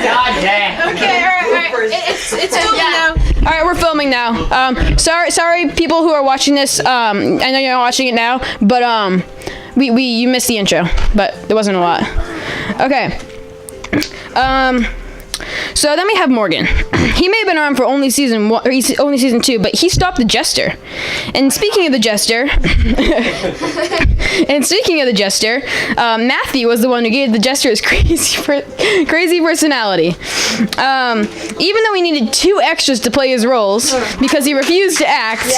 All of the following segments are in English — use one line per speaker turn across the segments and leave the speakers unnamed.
God dang.
Okay, all right. It's filming now. All right, we're filming now. Sorry, people who are watching this. I know you're not watching it now, but you missed the intro, but there wasn't a lot. Okay. So then we have Morgan. He may have been around for only season 1, or only season 2, but he stopped the Jester. And speaking of the Jester, Matthew was the one who gave the Jester his crazy personality. Even though he needed 2 extras to play his roles because he refused to act,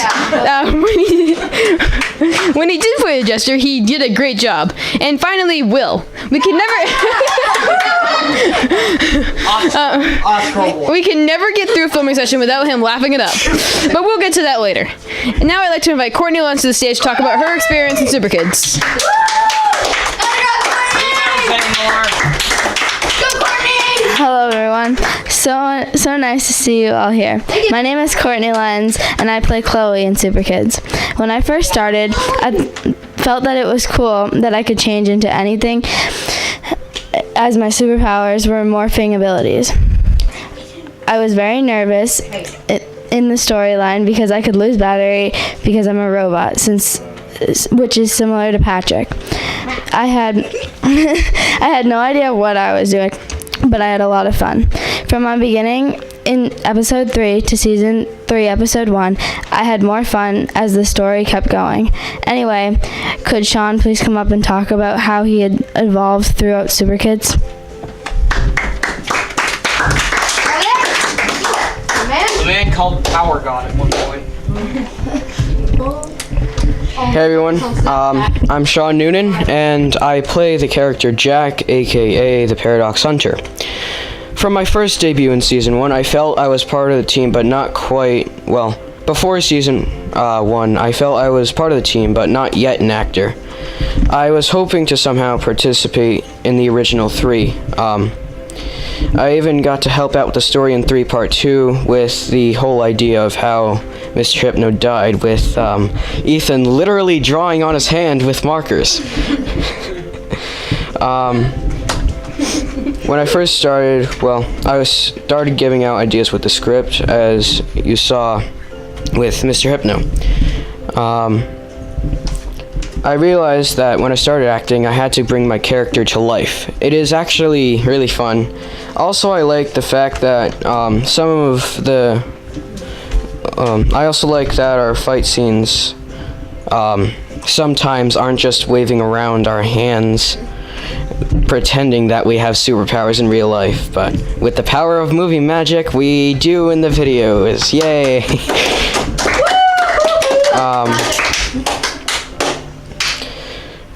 when he did play the Jester, he did a great job. And finally, Will. We can never get through a filming session without him laughing it up. But we'll get to that later. And now I'd like to invite Courtney Lentz to the stage to talk about her experience in Super Kids.
Hello everyone. So nice to see you all here. My name is Courtney Lenz and I play Chloe in Super Kids. When I first started, I felt that it was cool that I could change into anything as my superpowers were morphing abilities. I was very nervous in the storyline because I could lose battery because I'm a robot, which is similar to Patrick. I had no idea what I was doing, but I had a lot of fun. From my beginning in episode 3 to season 3, episode 1, I had more fun as the story kept going. Anyway, could Sean please come up and talk about how he had evolved throughout Super Kids?
The man called Power God at one point.
Hey everyone, I'm Sean Noonan, and I play the character Jack, aka the Paradox Hunter. From my first debut in Season 1, I felt I was part of the team, but not quite, well, before Season 1, I felt I was part of the team, but not yet an actor. I was hoping to somehow participate in the original 3. I even got to help out with the story in 3 Part 2 with the whole idea of how Mr. Hypno died, with Ethan literally drawing on his hand with markers. When I first started, I started giving out ideas with the script, as you saw with Mr. Hypno. I realized that when I started acting, I had to bring my character to life. It is actually really fun. Also, I like the fact that I also like that our fight scenes sometimes aren't just waving around our hands, pretending that we have superpowers in real life, but with the power of movie magic, we do in the videos. Yay!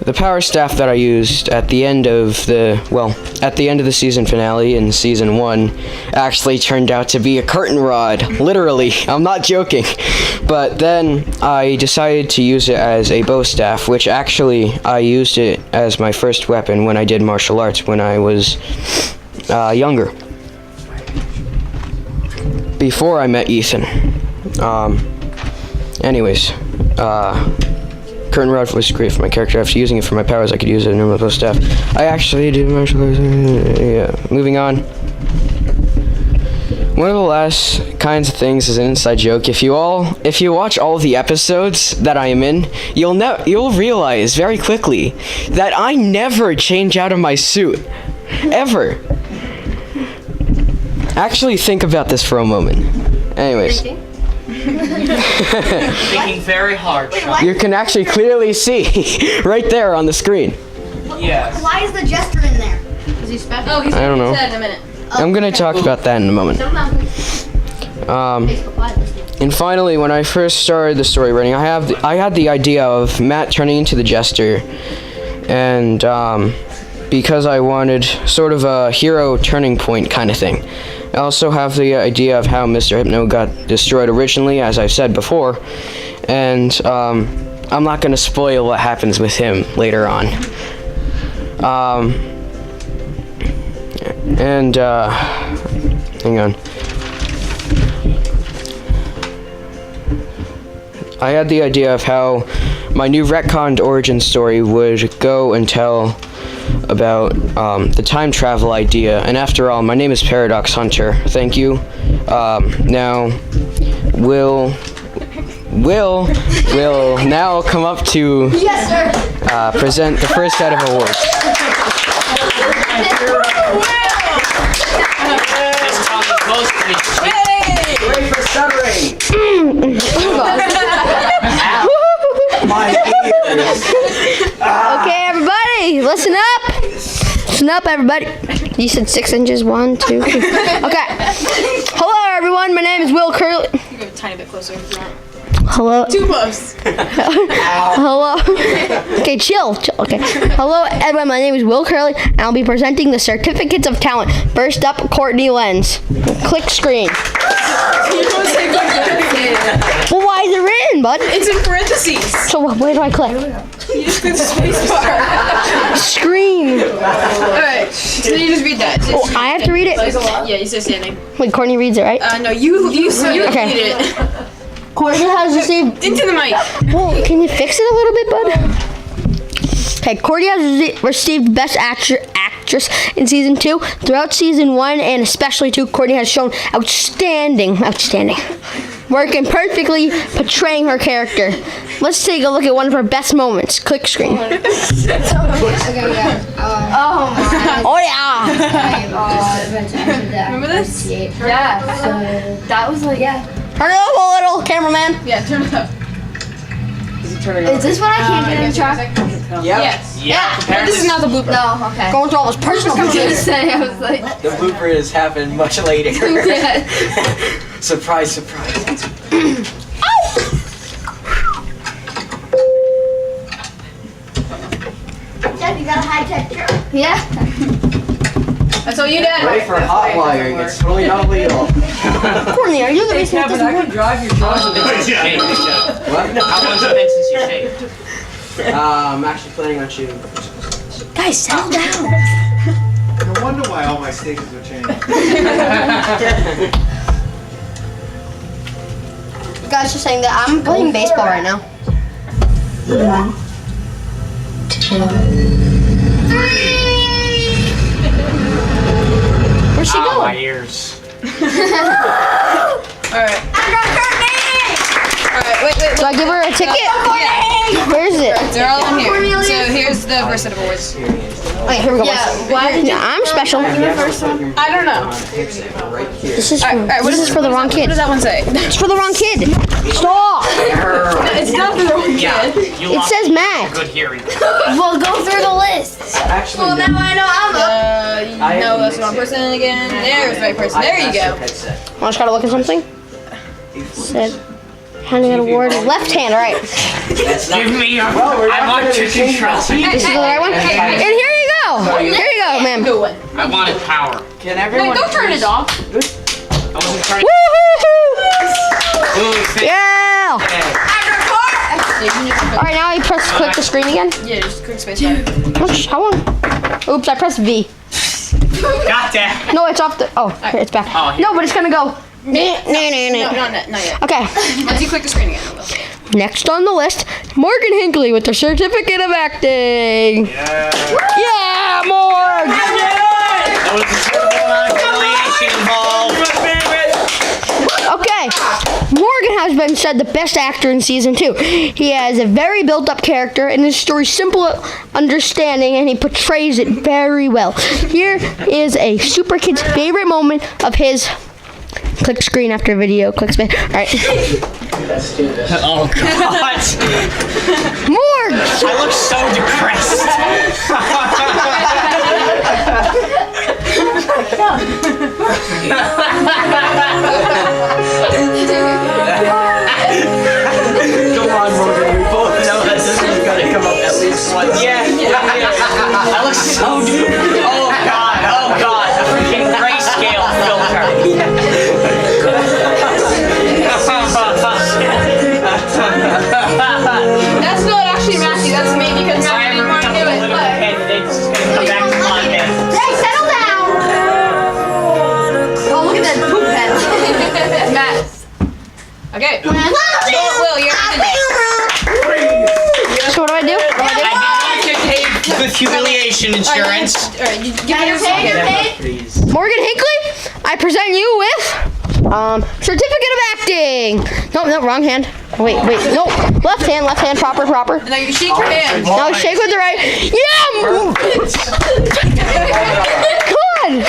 The power staff that I used at the end of the season finale in Season 1 actually turned out to be a curtain rod. Literally, I'm not joking. But then I decided to use it as a bow staff, which actually I used it as my first weapon when I did martial arts when I was younger. Before I met Ethan. Curtain rod was great for my character. After using it for my powers, I could use it in normal bow staff. I actually did martial arts. Yeah. Moving on. One of the last kinds of things is an inside joke. If you watch all the episodes that I am in, you'll realize very quickly that I never change out of my suit, ever. Actually, think about this for a moment. Anyways.
Thinking very hard.
You can actually clearly see right there on the screen.
Yes.
Why is the Jester in there?
Is he special? Oh, he's
I don't know.
in a minute.
I'm gonna talk about that in a moment. And finally, when I first started the story writing, I had the idea of Matt turning into the Jester, and because I wanted sort of a hero turning point kind of thing. I also have the idea of how Mr. Hypno got destroyed originally, as I've said before, and I'm not going to spoil what happens with him later on. Hang on. I had the idea of how my new retconned origin story would go until about the time travel idea. And after all, my name is Paradox Hunter. Thank you. Now, Will now come up to present the first set of awards.
This tongue is close to me.
Wait for stuttering. My ears.
Okay, everybody, listen up. Listen up, everybody. You said 6 inches. 1, 2, 3. Okay. Hello, everyone. My name is Will Curley.
You go a tiny bit closer.
Hello.
Too close.
Hello. Okay, chill. Okay. Hello, everyone. My name is Will Curley, and I'll be presenting the certificates of talent. First up, Courtney Lenz. Click screen. Well, why is it written, bud?
It's in parentheses.
So where do I click?
You just click the space bar.
Screen.
Alright, so you just read that.
Oh, I have to read it.
Yeah, you said standing.
Wait, Courtney reads it, right?
No, you
Okay.
read it.
Courtney has received.
Into the mic.
Well, can you fix it a little bit, bud? Okay, Courtney has received Best Actress in Season 2. Throughout Season 1 and especially 2, Courtney has shown outstanding work in perfectly portraying her character. Let's take a look at one of her best moments. Click screen. Oh yeah!
Remember this?
Yeah, so that was like,
Turn it up a little, cameraman.
Yeah, turn it up.
is this what I can't get in the truck?
Yes.
Yeah.
This is not the blooper.
No, okay.
Going through all this personal
I was gonna
details.
say, I was like,
The bloopers happen much later.
yeah.
Surprise, surprise.
Jeff, you got a high-tech truck.
Yeah.
That's all you did.
Wait for hot wiring. It's totally not legal.
Courtney, are you the reason it doesn't work?
drive your truck. What?
How long's it been since you shaved?
I'm actually planning on shooting.
Guys, settle down.
No wonder why all my stations are changing.
Guys, just saying that I'm playing baseball right now. 1, 2, 3. Where'd she
Oh, my
go?
ears.
Alright. Alright, wait.
Do I give her a ticket? Where is it?
They're all in here. So here's the first set of awards.
Okay, here we go. Yeah, I'm special.
I don't know.
This is for the wrong
What
kid.
does that one say?
It's for the wrong kid. Stop.
It's not for the wrong
Yeah.
kid.
You
It
lost
says Matt.
good hearing.
Well, go through the list.
Actually,
Well, now I know I'm up.
No, that's the wrong person again. There's the right person. There you go.
I just gotta look at something. Said handing out award. Left hand, right.
Give me your. I want to control.
This is the right one. And here you go. Here you go, ma'am.
Good one.
I wanted power.
Can
Wait,
everyone?
go turn it off.
I wasn't trying
Woo-hoo-hoo!
to.
Yeah. All right, now you click the screen again.
Yeah, just click space bar.
How long? Oops, I pressed V.
Got that.
No, it's off the. Oh, here, it's back.
Oh, here.
No, but it's gonna go.
No, not yet.
Okay.
Once you click the screen again, it will.
Next on the list, Morgan Hinckley with her certificate of acting. Yeah, Morg.
There was a certain amount of affiliation involved.
Okay, Morgan has been said the best actor in Season 2. He has a very built-up character, and his story's simple understanding, and he portrays it very well. Here is a Super Kid's favorite moment of his. Click screen after video. Click space. All right.
Oh God!
Morg.
I look so depressed.
Come on, Morgan. We both know that this is gonna come up at least once.
Yeah. I look so depressed. Oh God! Oh God! The freaking grayscale filter.
That's not actually Matthew. That's me because Matthew didn't want to do it.
It's just gonna come back to Monday.
Hey, settle down.
Oh, look at that poop head.
Matt. Okay. Will, you're
So what do I do?
I did not get paid with humiliation. tuition insurance.
Alright, you can
Please.
Morgan Hinckley, I present you with certificate of acting. No, wrong hand. Wait, no, left hand, proper.
Now you shake your hand.
Now shake with the right. Yeah. Good.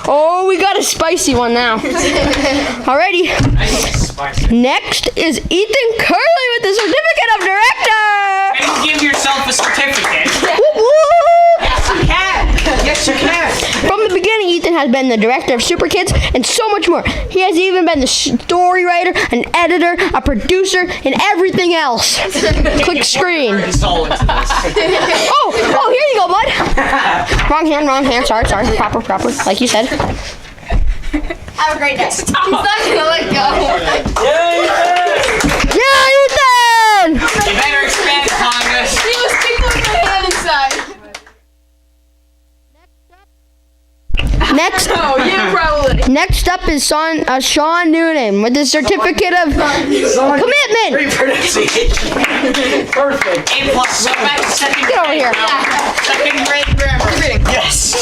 Oh, we got a spicy one now. Alrighty. Next is Ethan Curley with the certificate of director.
Can you give yourself a certificate?
Woo-woo.
Yes, you can. Yes, you can.
From the beginning, Ethan has been the director of Super Kids and so much more. He has even been the story writer, an editor, a producer, and everything else. Click screen. Oh, here you go, bud. Wrong hand. Sorry. Proper. Like you said.
Have a great day. He's not gonna let go.
Yeah, Ethan!
You better expand, Congress.
He was tickling my hand inside.
Next.
Oh, yeah, probably.
Next up is Sean Noonan with the certificate of commitment.
Perfect. A+. So back to second grade.
Get over here.
Now. Second grade grammar. Yes.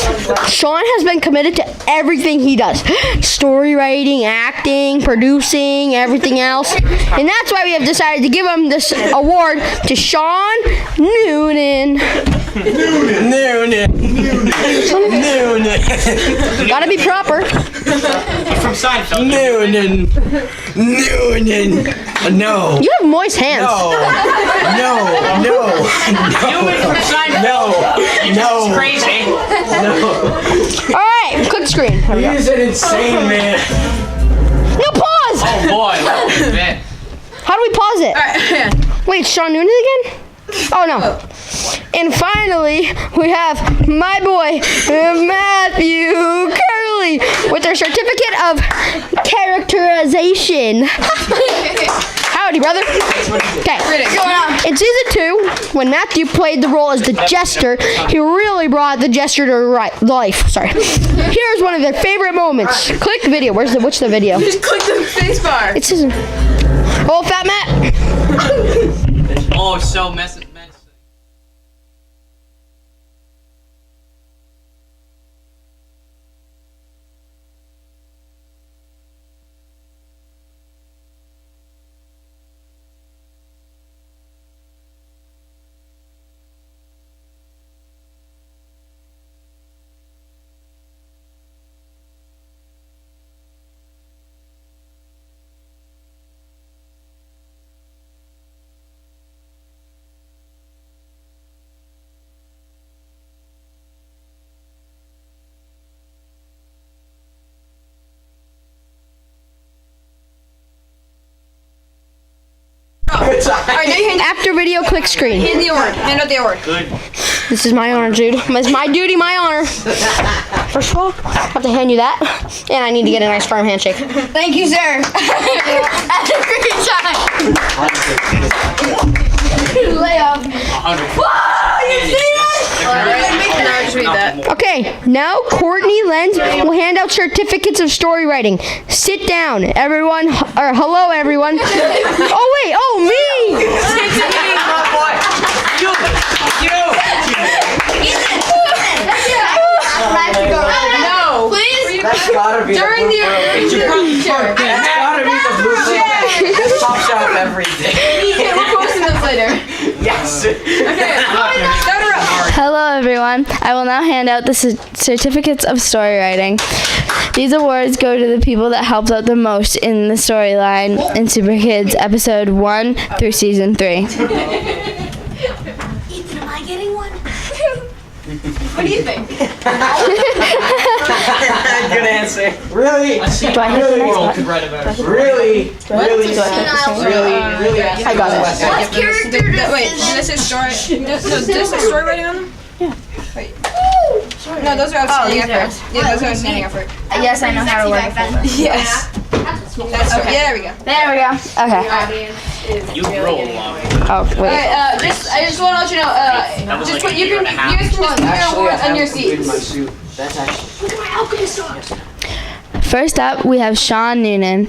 Sean has been committed to everything he does. Story writing, acting, producing, everything else. And that's why we have decided to give him this award to Sean Noonan. Gotta be proper.
From Seinfeld.
No.
You have moist hands.
No.
Newman from Seinfeld.
No.
It's crazy.
Alright, click screen.
He's an insane man.
No, pause!
Oh boy, that was a bit.
How do we pause it?
Alright,
Wait, Sean Noonan again? Oh no. And finally, we have my boy, Matthew Curley, with their certificate of characterization. Howdy, brother. Okay. In season 2, when Matthew played the role as the jester, he really brought the jester to life. Sorry. Here's one of their favorite moments. Click video. What's the video?
just click the space bar.
It's his. Oh, Fat Matt.
Oh, so messy.
Alright, now you
After video, click screen.
hand the award. Hand out the award.
Good.
This is my honor, dude. It's my duty, my honor. First of all, I have to hand you that, and I need to get a nice firm handshake.
Thank you, sir. Had a great time. Lay off.
100.
Now just read that.
Okay, now Courtney Lenz will hand out certificates of story writing. Sit down, everyone. Or hello, everyone. Oh wait, oh me.
No.
Please.
That's gotta be
During the
That's gotta be the blue. This pops out every day.
We're posting this later.
Yes.
Start her up.
Hello, everyone. I will now hand out the certificates of story writing. These awards go to the people that helped out the most in the storyline in Super Kids episode 1 through season 3.
Ethan, am I getting one?
What do you think?
Good answer. Really?
Do I hit the next button?
Really?
I got it.
What character does
Wait,
this?
this is story. No, does this have story writing on them? Yeah. Wait. No, those are outstanding effort. Yeah, those are outstanding effort.
Yes, I know how to work a folder.
Yes. That's okay. Yeah, there we go.
There we go. Okay.
You roll along.
Oh, wait.
Alright, I just want to let you know,
was
just
like
what you
a year
can,
and a half.
you guys can just put your award on your seats.
suit. That's actually.
Look at my alchemist socks.
First up, we have Sean Noonan.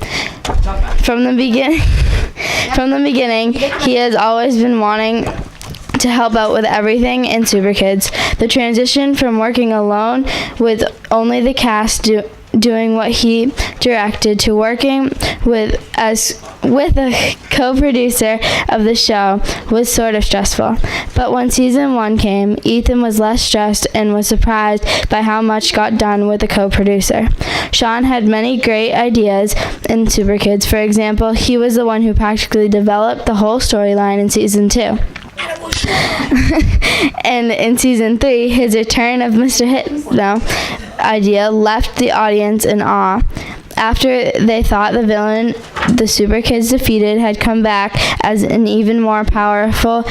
From the beginning, he has always been wanting to help out with everything in Super Kids. The transition from working alone with only the cast doing what he directed to working with a co-producer of the show was sort of stressful. But when season 1 came, Ethan was less stressed and was surprised by how much got done with the co-producer. Sean had many great ideas in Super Kids. For example, he was the one who practically developed the whole storyline in season 2. And in season 3, his return of Mr. Hypno idea left the audience in awe. After they thought the villain the Super Kids defeated had come back as an even more powerful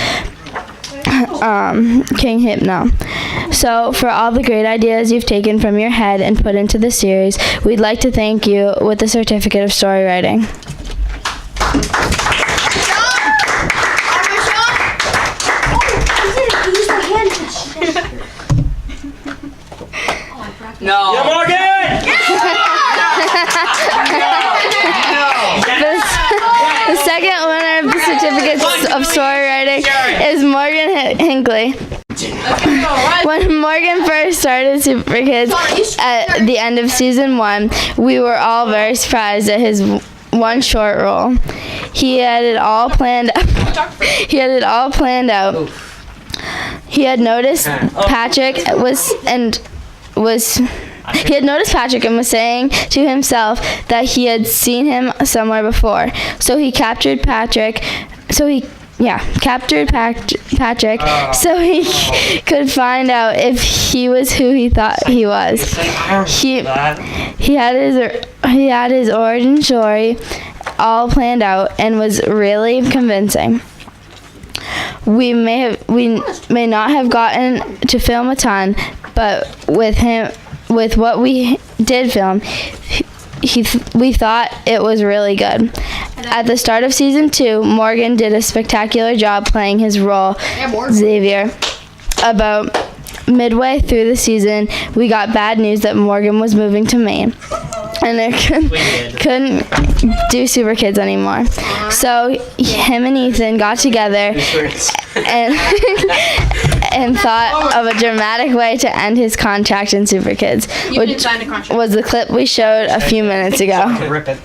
King Hypno. So, for all the great ideas you've taken from your head and put into the series, we'd like to thank you with the Certificate of Story Writing.
No.
Yeah, Morgan!
The second winner of the Certificates of Story Writing is Morgan Hinckley. When Morgan first started Super Kids at the end of season 1, we were all very surprised at his one short role. He had it all planned out. He had noticed Patrick and was saying to himself that he had seen him somewhere before. So he captured Patrick so he could find out if he was who he thought he was. He had his origin story all planned out and was really convincing. We may not have gotten to film a ton, but with what we did film, we thought it was really good. At the start of season 2, Morgan did a spectacular job playing his role, Xavier. About midway through the season, we got bad news that Morgan was moving to Maine, and they couldn't do Super Kids anymore. So him and Ethan got together and thought of a dramatic way to end his contract in Super Kids, which was the clip we showed a few minutes ago.
Rip it.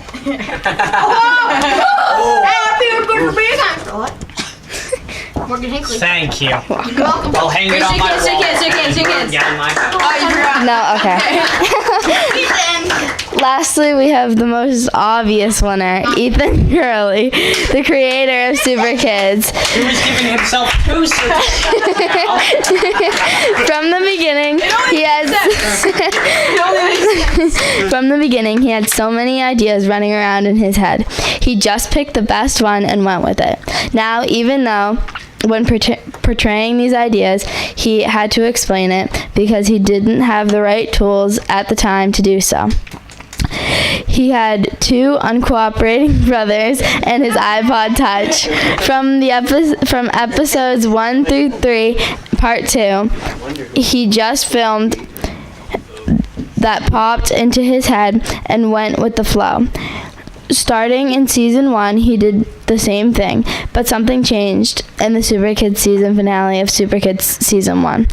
Morgan Hinckley.
Thank you.
Welcome.
I'll hang it on my wall.
Kids.
Yeah, my
No, okay. Lastly, we have the most obvious winner, Ethan Gurley, the creator of Super Kids.
He was giving himself 2 certificates.
From the beginning, he had so many ideas running around in his head. He just picked the best one and went with it. Now, even though when portraying these ideas, he had to explain it because he didn't have the right tools at the time to do so. He had 2 uncooperating brothers and his iPod Touch. From episodes 1 through 3, part 2, he just filmed that popped into his head and went with the flow. Starting in season 1, he did the same thing, but something changed in the Super Kids season finale of Super Kids season 1.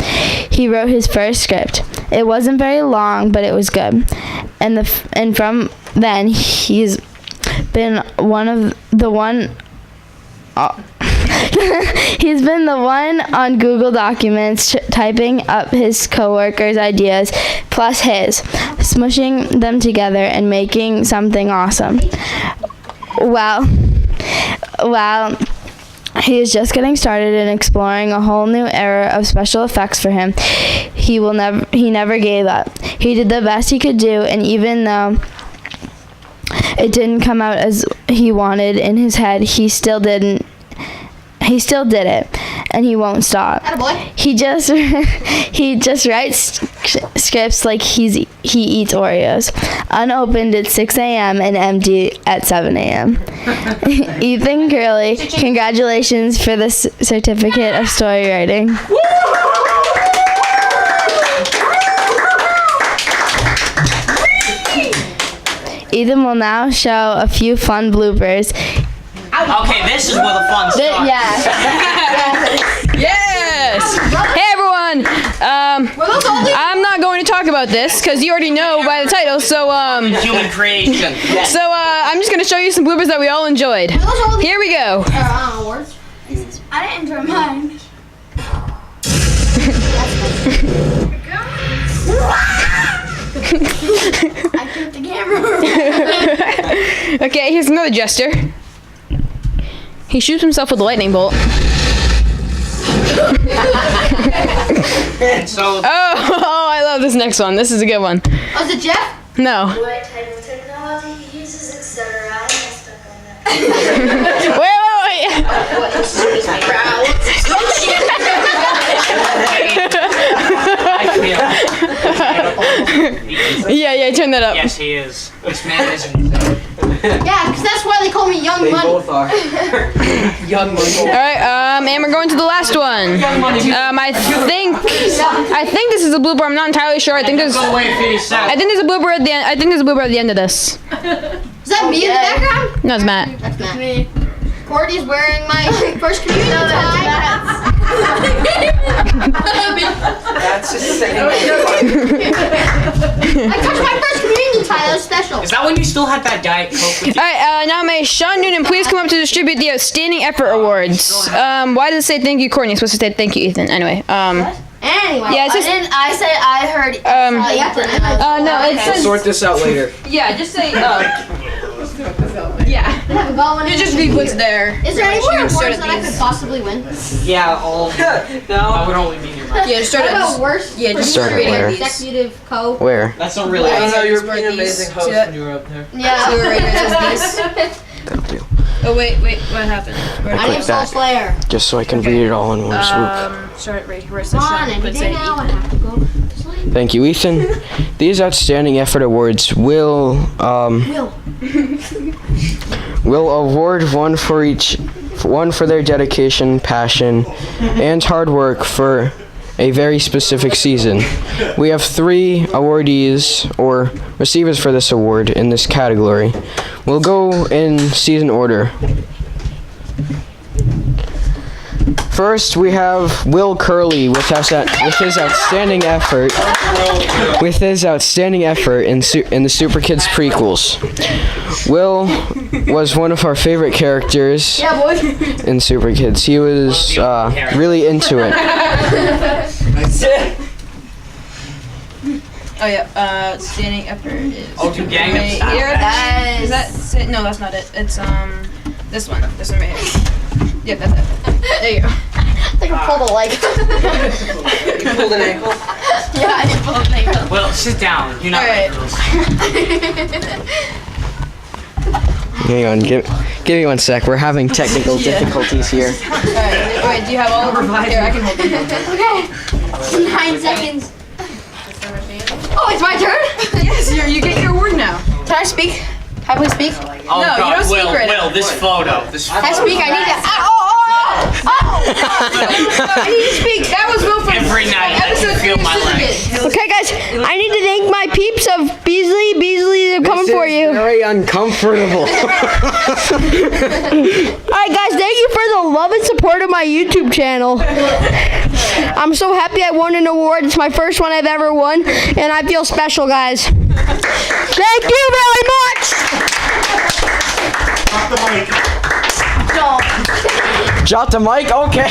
He wrote his first script. It wasn't very long, but it was good. And from then, he's been he's been the one on Google Documents typing up his coworkers' ideas plus his, smushing them together and making something awesome. While he is just getting started and exploring a whole new era of special effects for him, he never gave up. He did the best he could do, and even though it didn't come out as he wanted in his head, he still did it, and he won't stop. He just writes scripts like he eats Oreos, unopened at 6 a.m. and empty at 7 a.m. Ethan Gurley, congratulations for the Certificate of Story Writing. Ethan will now show a few fun bloopers.
Okay, this is where the fun starts.
Yeah.
Yeah. Hey everyone. I'm not going to talk about this because you already know by the title. So
Human creation.
I'm just gonna show you some bloopers that we all enjoyed. Here we go.
I didn't enjoy mine. I kicked the camera.
Okay, here's another jester. He shoots himself with a lightning bolt.
So
Oh, I love this next one. This is a good one.
Oh, is it Jeff?
No.
What type of technology he uses, etc. I'm stuck on that.
Wait. Yeah, turn that up.
yes, he is. This man is insane.
Yeah, because that's why they call me Young
They
Money.
both are. Young money.
All right, and we're going to the last one. I think this is a blooper. I'm not entirely sure. I think there's a blooper at the end. I think there's a blooper at the end of this.
Is that me in the background?
No, it's Matt.
That's Matt. Me. Courtney's wearing my first communion tie.
That's just saying.
I touched my first communion tie. That was special.
Is that when you still had that Diet Coke with you?
All right, now may Sean Noonan please come up to distribute the Outstanding Effort Awards. Why does it say thank you, Courtney? It's supposed to say thank you, Ethan. Anyway,
Anyway.
yeah, it's just
I heard.
no, it says
Sort this out later.
yeah, just say yeah.
It
just be put there.
Is there any more awards
start at
that I could possibly win?
Yeah, all. I would only be near my.
Yeah, just start
What
at
about worst?
yeah, just
Start
start
at where?
these.
Executive co.
Where?
That's a really.
I don't know,
you're
being an amazing host when you
were up there.
Yeah.
That'll do.
Oh wait, what happened?
My
click
name's Soul
that.
Slayer.
Just so I can read it all in one swoop.
Start right where it
Come on, any day now I have to go to sleep.
Thank you, Ethan. These Outstanding Effort Awards will award one for their dedication, passion, and hard work for a very specific season. We have 3 awardees or receivers for this award in this category. We'll go in season order. First, we have Will Curley with his outstanding effort. With his outstanding effort in the Super Kids prequels. Will was one of our favorite characters in Super Kids. He was really into it.
Oh yeah, standing effort is
to Gangnam Style.
here. Is that no, that's not it. It's this one right here. Yep, that's it. There you go.
I think I pulled a leg.
You pulled an ankle?
Yeah, I did pull an ankle.
Well, sit down. You're not.
Alright.
Hang on, give me one sec. We're having technical difficulties here.
Alright, wait, do you have all of them? Here, I can hold them.
Okay. 9 seconds. Oh, it's my turn?
Yes, you get your award now.
Can I speak? Can I please speak?
Oh
No, you
God,
don't speak
Will,
right
Will,
now.
this photo. This
Can I
photo.
speak? I need to. I need to speak.
That was Will from
Every night I
episode
can feel
3 of
my
Super
legs.
Kids.
Okay, guys, I need to thank my peeps of Beasley. Beasley, they're coming for you.
Very uncomfortable.
Alright, guys, thank you for the love and support of my YouTube channel. I'm so happy I won an award. It's my first one I've ever won, and I feel special, guys. Thank you very much.
Drop the mic.
Drop the mic? Okay.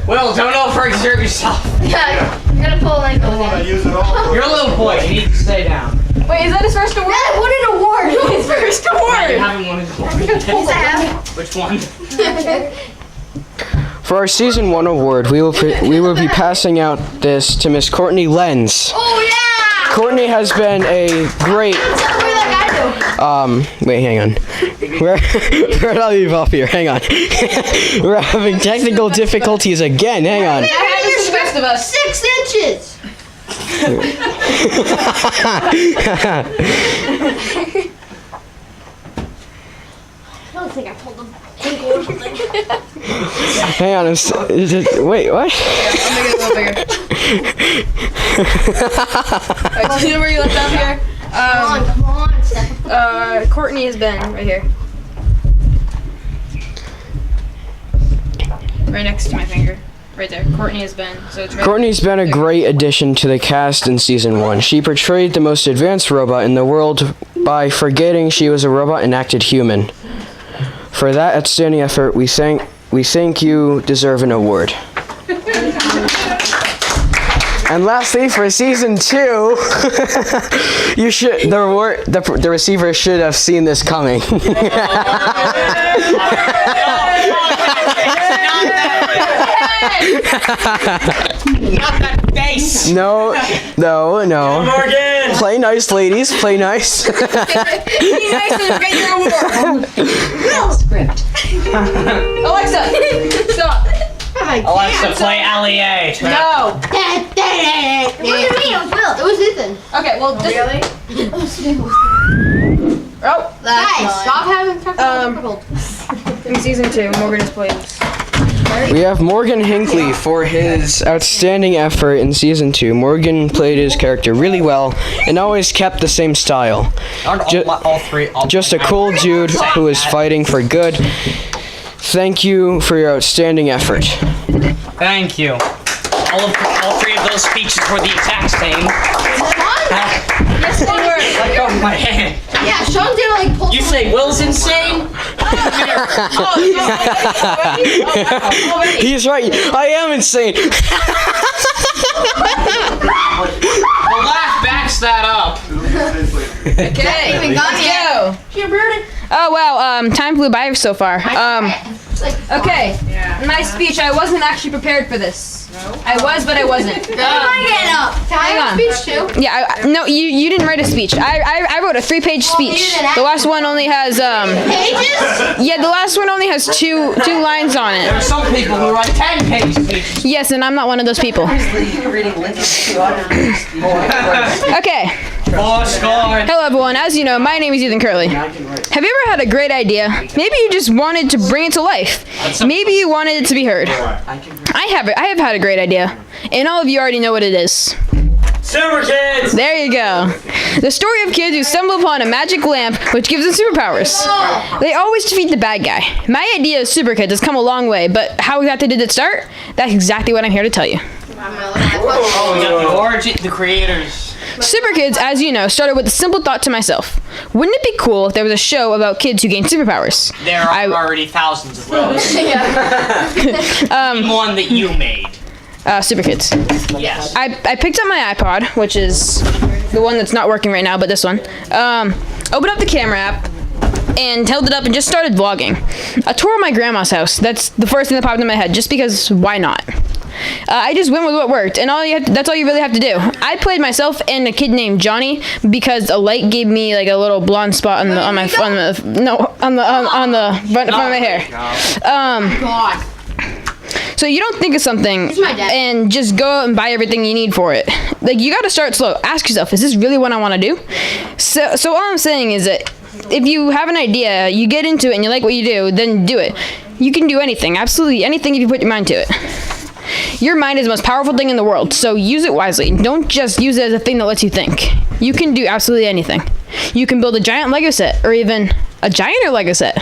Will, don't overexert yourself.
Yeah, you're gonna pull an ankle.
I use it all.
You're a little boy. You need to stay down.
Wait, is that his first award?
I won an award.
His first
You
award!
haven't won it. Which one?
For our season 1 award, we will be passing out this to Miss Courtney Lenz.
Oh yeah!
Courtney has been a great.
What did that guy do?
Wait, hang on. We're gonna leave off here. Hang on. We're having technical difficulties again. Hang on.
That happens to the best of us.
6 inches. I don't think I pulled them.
Hang on. Is it? Wait, what?
I'll make it a little bigger. Alright, do you know where you left off here?
Come on, Steph.
Courtney has been right here. right next to my finger. Right there. Courtney has been. So it's right.
Courtney's been a great addition to the cast in season 1. She portrayed the most advanced robot in the world by forgetting she was a robot and acted human. For that outstanding effort, we think you deserve an award. And lastly, for season 2, the receiver should have seen this coming.
Not that face.
No.
Morgan.
Play nice, ladies. Play nice.
Be nice and get your award.
Script.
Alexa, stop.
Alexa, play LEA.
No.
It wasn't me, it was Will. It was Ethan.
Okay, well, just, oh,
Guys, stop having technical
in season 2, Morgan is playing.
We have Morgan Hinckley for his outstanding effort in season 2. Morgan played his character really well and always kept the same style. Just a cool dude who is fighting for good. Thank you for your outstanding effort.
Thank you. All 3 of those speeches were the exact same.
Yes, they were.
Let go of my hand.
Yeah, Sean did like pull.
You say Will's insane?
He's right. I am insane.
The laugh backs that up.
Okay,
even gone
let's
yet.
go. Oh wow, time flew by so far. Okay, my speech. I wasn't actually prepared for this. I was, but I wasn't.
Get up.
Hang on.
Speech too.
Yeah, no, you didn't write a speech. I wrote a 3-page speech. The last one only has
Pages?
yeah, the last one only has two lines on
There are
it.
some people who write 10-page speeches.
Yes, and I'm not one of those people. Okay. Hello everyone, as you know, my name is Ethan Curley. Have you ever had a great idea? Maybe you just wanted to bring it to life. Maybe you wanted it to be heard. I have had a great idea, and all of you already know what it is.
Super Kids!
There you go. The story of kids who stumble upon a magic lamp which gives them superpowers. They always defeat the bad guy. My idea of Super Kids has come a long way, but how exactly did it start? That's exactly what I'm here to tell you.
Oh, we got the origin, the creators.
Super Kids, as you know, started with a simple thought to myself. Wouldn't it be cool if there was a show about kids who gained superpowers?
There are already thousands of those. One that you made.
Super Kids.
Yes.
I picked up my iPod, which is the one that's not working right now, but this one. Opened up the camera app and held it up and just started vlogging. A tour of my grandma's house. That's the first thing that popped in my head, just because why not? I just went with what worked, and that's all you really have to do. I played myself and a kid named Johnny because a light gave me like a little blonde spot on the front of my hair.
God.
So you don't think of something and just go out and buy everything you need for it. Like, you gotta start slow. Ask yourself, is this really what I want to do? So all I'm saying is that if you have an idea, you get into it and you like what you do, then do it. You can do anything, absolutely anything, if you put your mind to it. Your mind is the most powerful thing in the world, so use it wisely. Don't just use it as a thing that lets you think. You can do absolutely anything. You can build a giant Lego set, or even a gianter Lego set.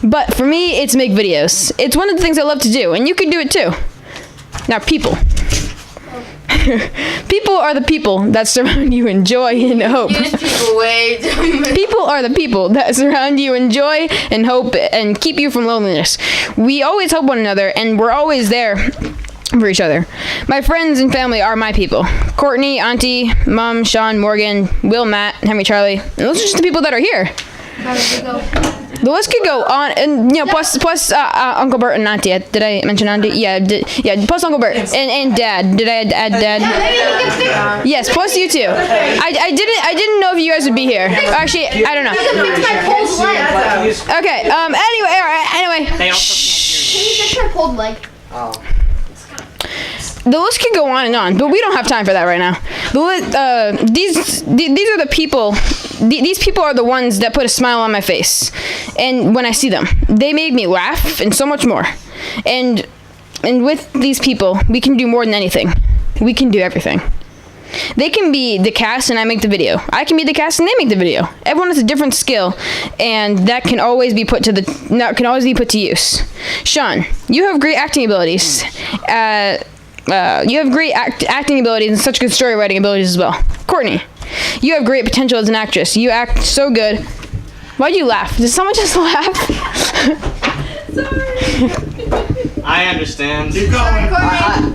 But for me, it's make videos. It's one of the things I love to do, and you can do it too. Now, people. People are the people that surround you in joy and hope. People are the people that surround you in joy and hope and keep you from loneliness. We always help one another, and we're always there for each other. My friends and family are my people. Courtney, Auntie, Mom, Sean, Morgan, Will, Matt, Henry, Charlie. And those are just the people that are here. The list could go on, and plus Uncle Bert and Auntie. Did I mention Auntie? Yeah, plus Uncle Bert and Dad. Did I add Dad? Yes, plus you too. I didn't know if you guys would be here. Actually, I don't know. Okay. Anyway.
Fix my cold leg.
The list could go on and on, but we don't have time for that right now. These are the people. These people are the ones that put a smile on my face, and when I see them, they make me laugh and so much more. And with these people, we can do more than anything. We can do everything. They can be the cast and I make the video. I can be the cast and they make the video. Everyone has a different skill, and that can always be put to use. Sean, you have great acting abilities. You have great acting abilities and such good story writing abilities as well. Courtney, you have great potential as an actress. You act so good. Why'd you laugh? Did someone just laugh?
I understand.
Keep going.
I'm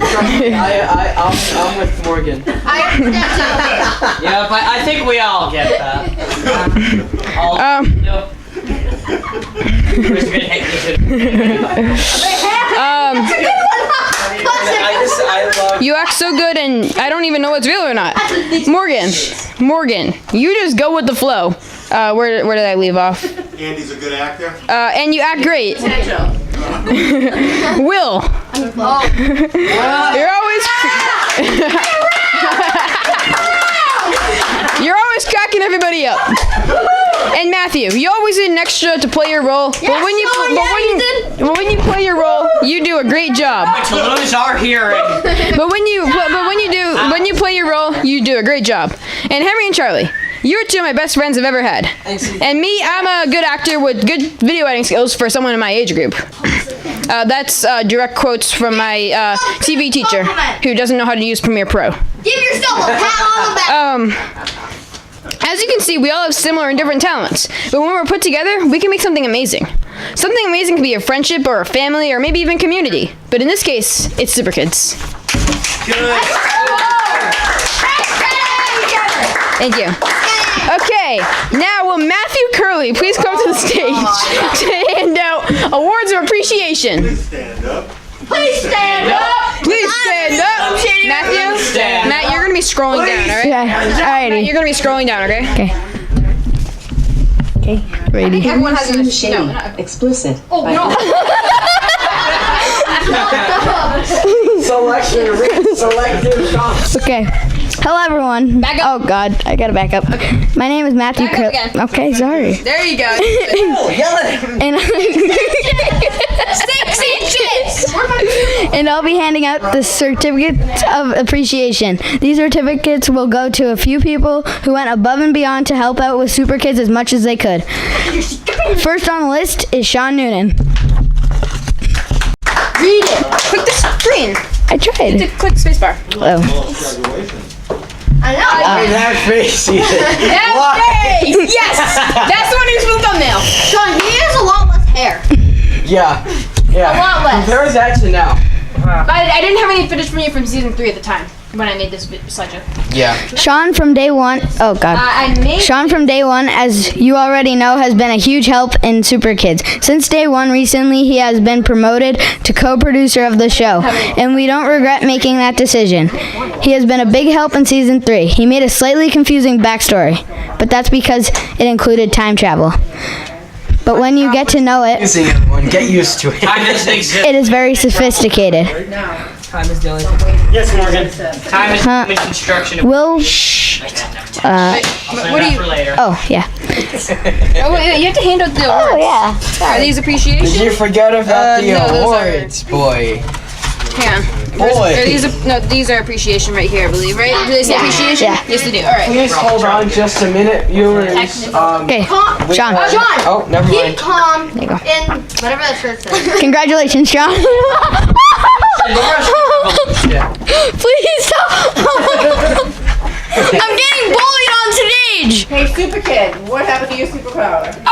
with Morgan.
I understand too.
Yep, I think we all get that.
You act so good, and I don't even know what's real or not. Morgan, you just go with the flow. Where did I leave off?
Andy's a good actor.
And you act great. Will. You're always cracking everybody up. And Matthew, you always need an extra to play your role. But when you play your role, you do a great job.
Toulouse are here.
But when you play your role, you do a great job. And Henry and Charlie, you're two of my best friends I've ever had. And me, I'm a good actor with good video editing skills for someone in my age group. That's direct quotes from my TV teacher, who doesn't know how to use Premiere Pro.
Give yourself a pat on the back.
As you can see, we all have similar and different talents. But when we're put together, we can make something amazing. Something amazing can be a friendship or a family or maybe even community. But in this case, it's Super Kids. Thank you. Okay, now will Matthew Curley please come to the stage to hand out awards of appreciation.
Please stand up.
Please stand up.
Please stand up. Matthew, Matt, you're going to be scrolling down, all right?
Yeah. Alrighty.
You're going to be scrolling down, okay?
Okay. Ready.
Everyone has a
Shame. Explicit.
Oh no.
Selective shots.
Okay. Hello, everyone.
Back up.
Oh God, I gotta back up. Okay. My name is Matthew
Back up again.
Okay, sorry.
There you go.
And and I'll be handing out the certificates of appreciation. These certificates will go to a few people who went above and beyond to help out with Super Kids as much as they could. First on the list is Sean Noonan.
Read it. Click the screen.
I tried.
Click spacebar.
Oh.
I know.
That face.
Yes! That's the one who's for the thumbnail.
Sean, he has a lot less hair.
Yeah.
A lot less.
Compare that to now.
I didn't have any footage from you from season 3 at the time when I made this slideshow.
Yeah.
Sean from day one. Oh God. Sean from day one, as you already know, has been a huge help in Super Kids. Since day one, recently he has been promoted to co-producer of the show, and we don't regret making that decision. He has been a big help in season 3. He made a slightly confusing backstory, but that's because it included time travel. But when you get to know it,
Get used to it.
Time doesn't exist.
it is very sophisticated.
Time is the only thing. Yes, Morgan. Time is human construction.
Will,
What do you?
For later.
oh yeah.
Oh, wait, you have to hand out the awards.
yeah.
Are these appreciation?
Did you forget about the
no, those are-
awards, boy?
Hang on.
Boy.
These are appreciation right here, I believe, right? Do they say appreciation?
Yeah.
Yes, they do. All right.
Please hold on just a minute, viewers.
Okay,
Calm.
Sean.
Oh, never
Keep
mind.
calm.
There you go.
And whatever that shirt says.
Congratulations, Sean. Please stop. I'm getting bullied on stage.
Hey, Super Kid, what happened to your superpower?
Oh,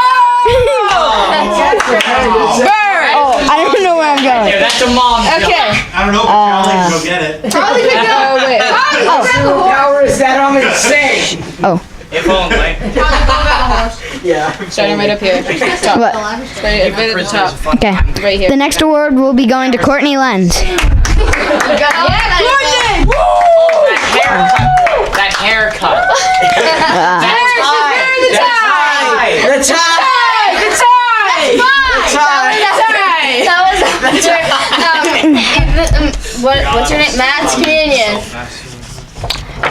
I don't know where I'm going.
Yeah, that's a mom joke.
Okay.
I don't know, but Charlie can go get it.
Charlie can go. Oh, wait.
Power is that I'm insane.
If only.
Yeah.
Starting right up here. Top.
What?
Right at the top.
Okay.
Right here.
The next award will be going to Courtney Lenz.
That haircut.
The
What's your name? Matt's Canyon.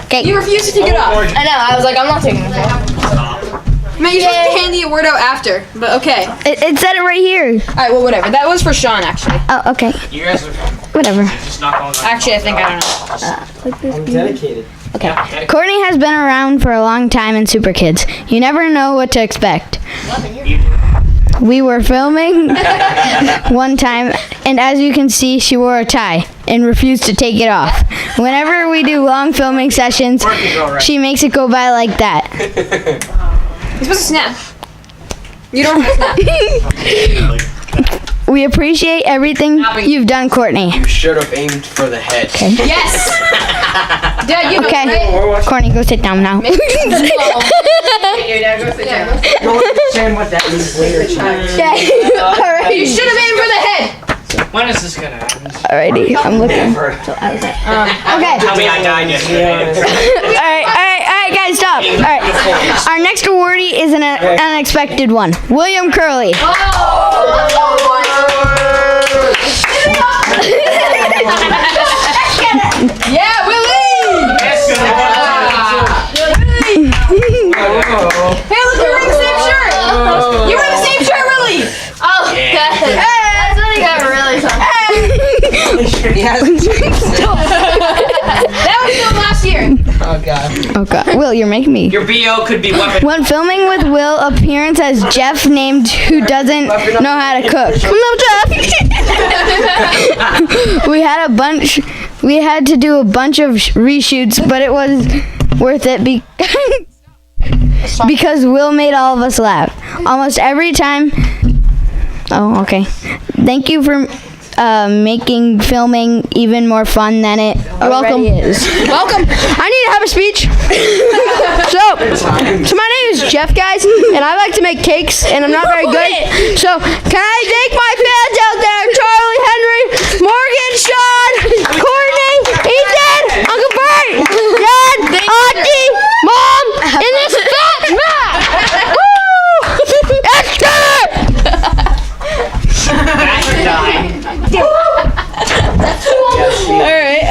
Okay.
You refuse to take it off.
I know. I was like, I'm not taking this off.
Man, you're supposed to hand the award out after, but okay.
It said it right here.
All right, well, whatever. That was for Sean, actually.
Oh, okay.
You guys are.
whatever.
Just not going on.
Actually, I think I don't know.
I'm dedicated.
Courtney has been around for a long time in Super Kids. You never know what to expect. We were filming one time, and as you can see, she wore a tie and refused to take it off. Whenever we do long filming sessions, she makes it go by like that.
You're supposed to snap. You don't have to snap.
We appreciate everything you've done, Courtney.
You should have aimed for the head.
Yes! Dad, you know,
Okay,
right?
Courtney, go sit down now.
Your dad, go sit down.
You'll understand what that means later tonight.
You should have aimed for the head.
When is this gonna happen?
Alrighty, I'm looking. Okay.
Tell me I died yesterday.
Alright, guys, stop. Alright. Our next awardee is an unexpected one. William Curley.
Yeah, Willie! Hey, look, you're wearing the same shirt! You wear the same shirt, Willie!
Oh, God. That's when he got really fun.
That was filmed last year.
Oh god.
Oh god. Will, you're making me.
Your BO could be weapon.
When filming with Will, appearance as Jeff named who doesn't know how to cook. No, Jeff. We had to do a bunch of reshoots, but it was worth it because Will made all of us laugh. Almost every time. Oh, okay. Thank you for making filming even more fun than it already is.
Welcome. I need to have a speech. So my name is Jeff, guys, and I like to make cakes, and I'm not very good. So can I thank my fans out there: Charlie, Henry, Morgan, Sean, Courtney, Ethan, Uncle Bert, Dad, Auntie, Mom, and this fat Matt. Woo! That's good.
Alright,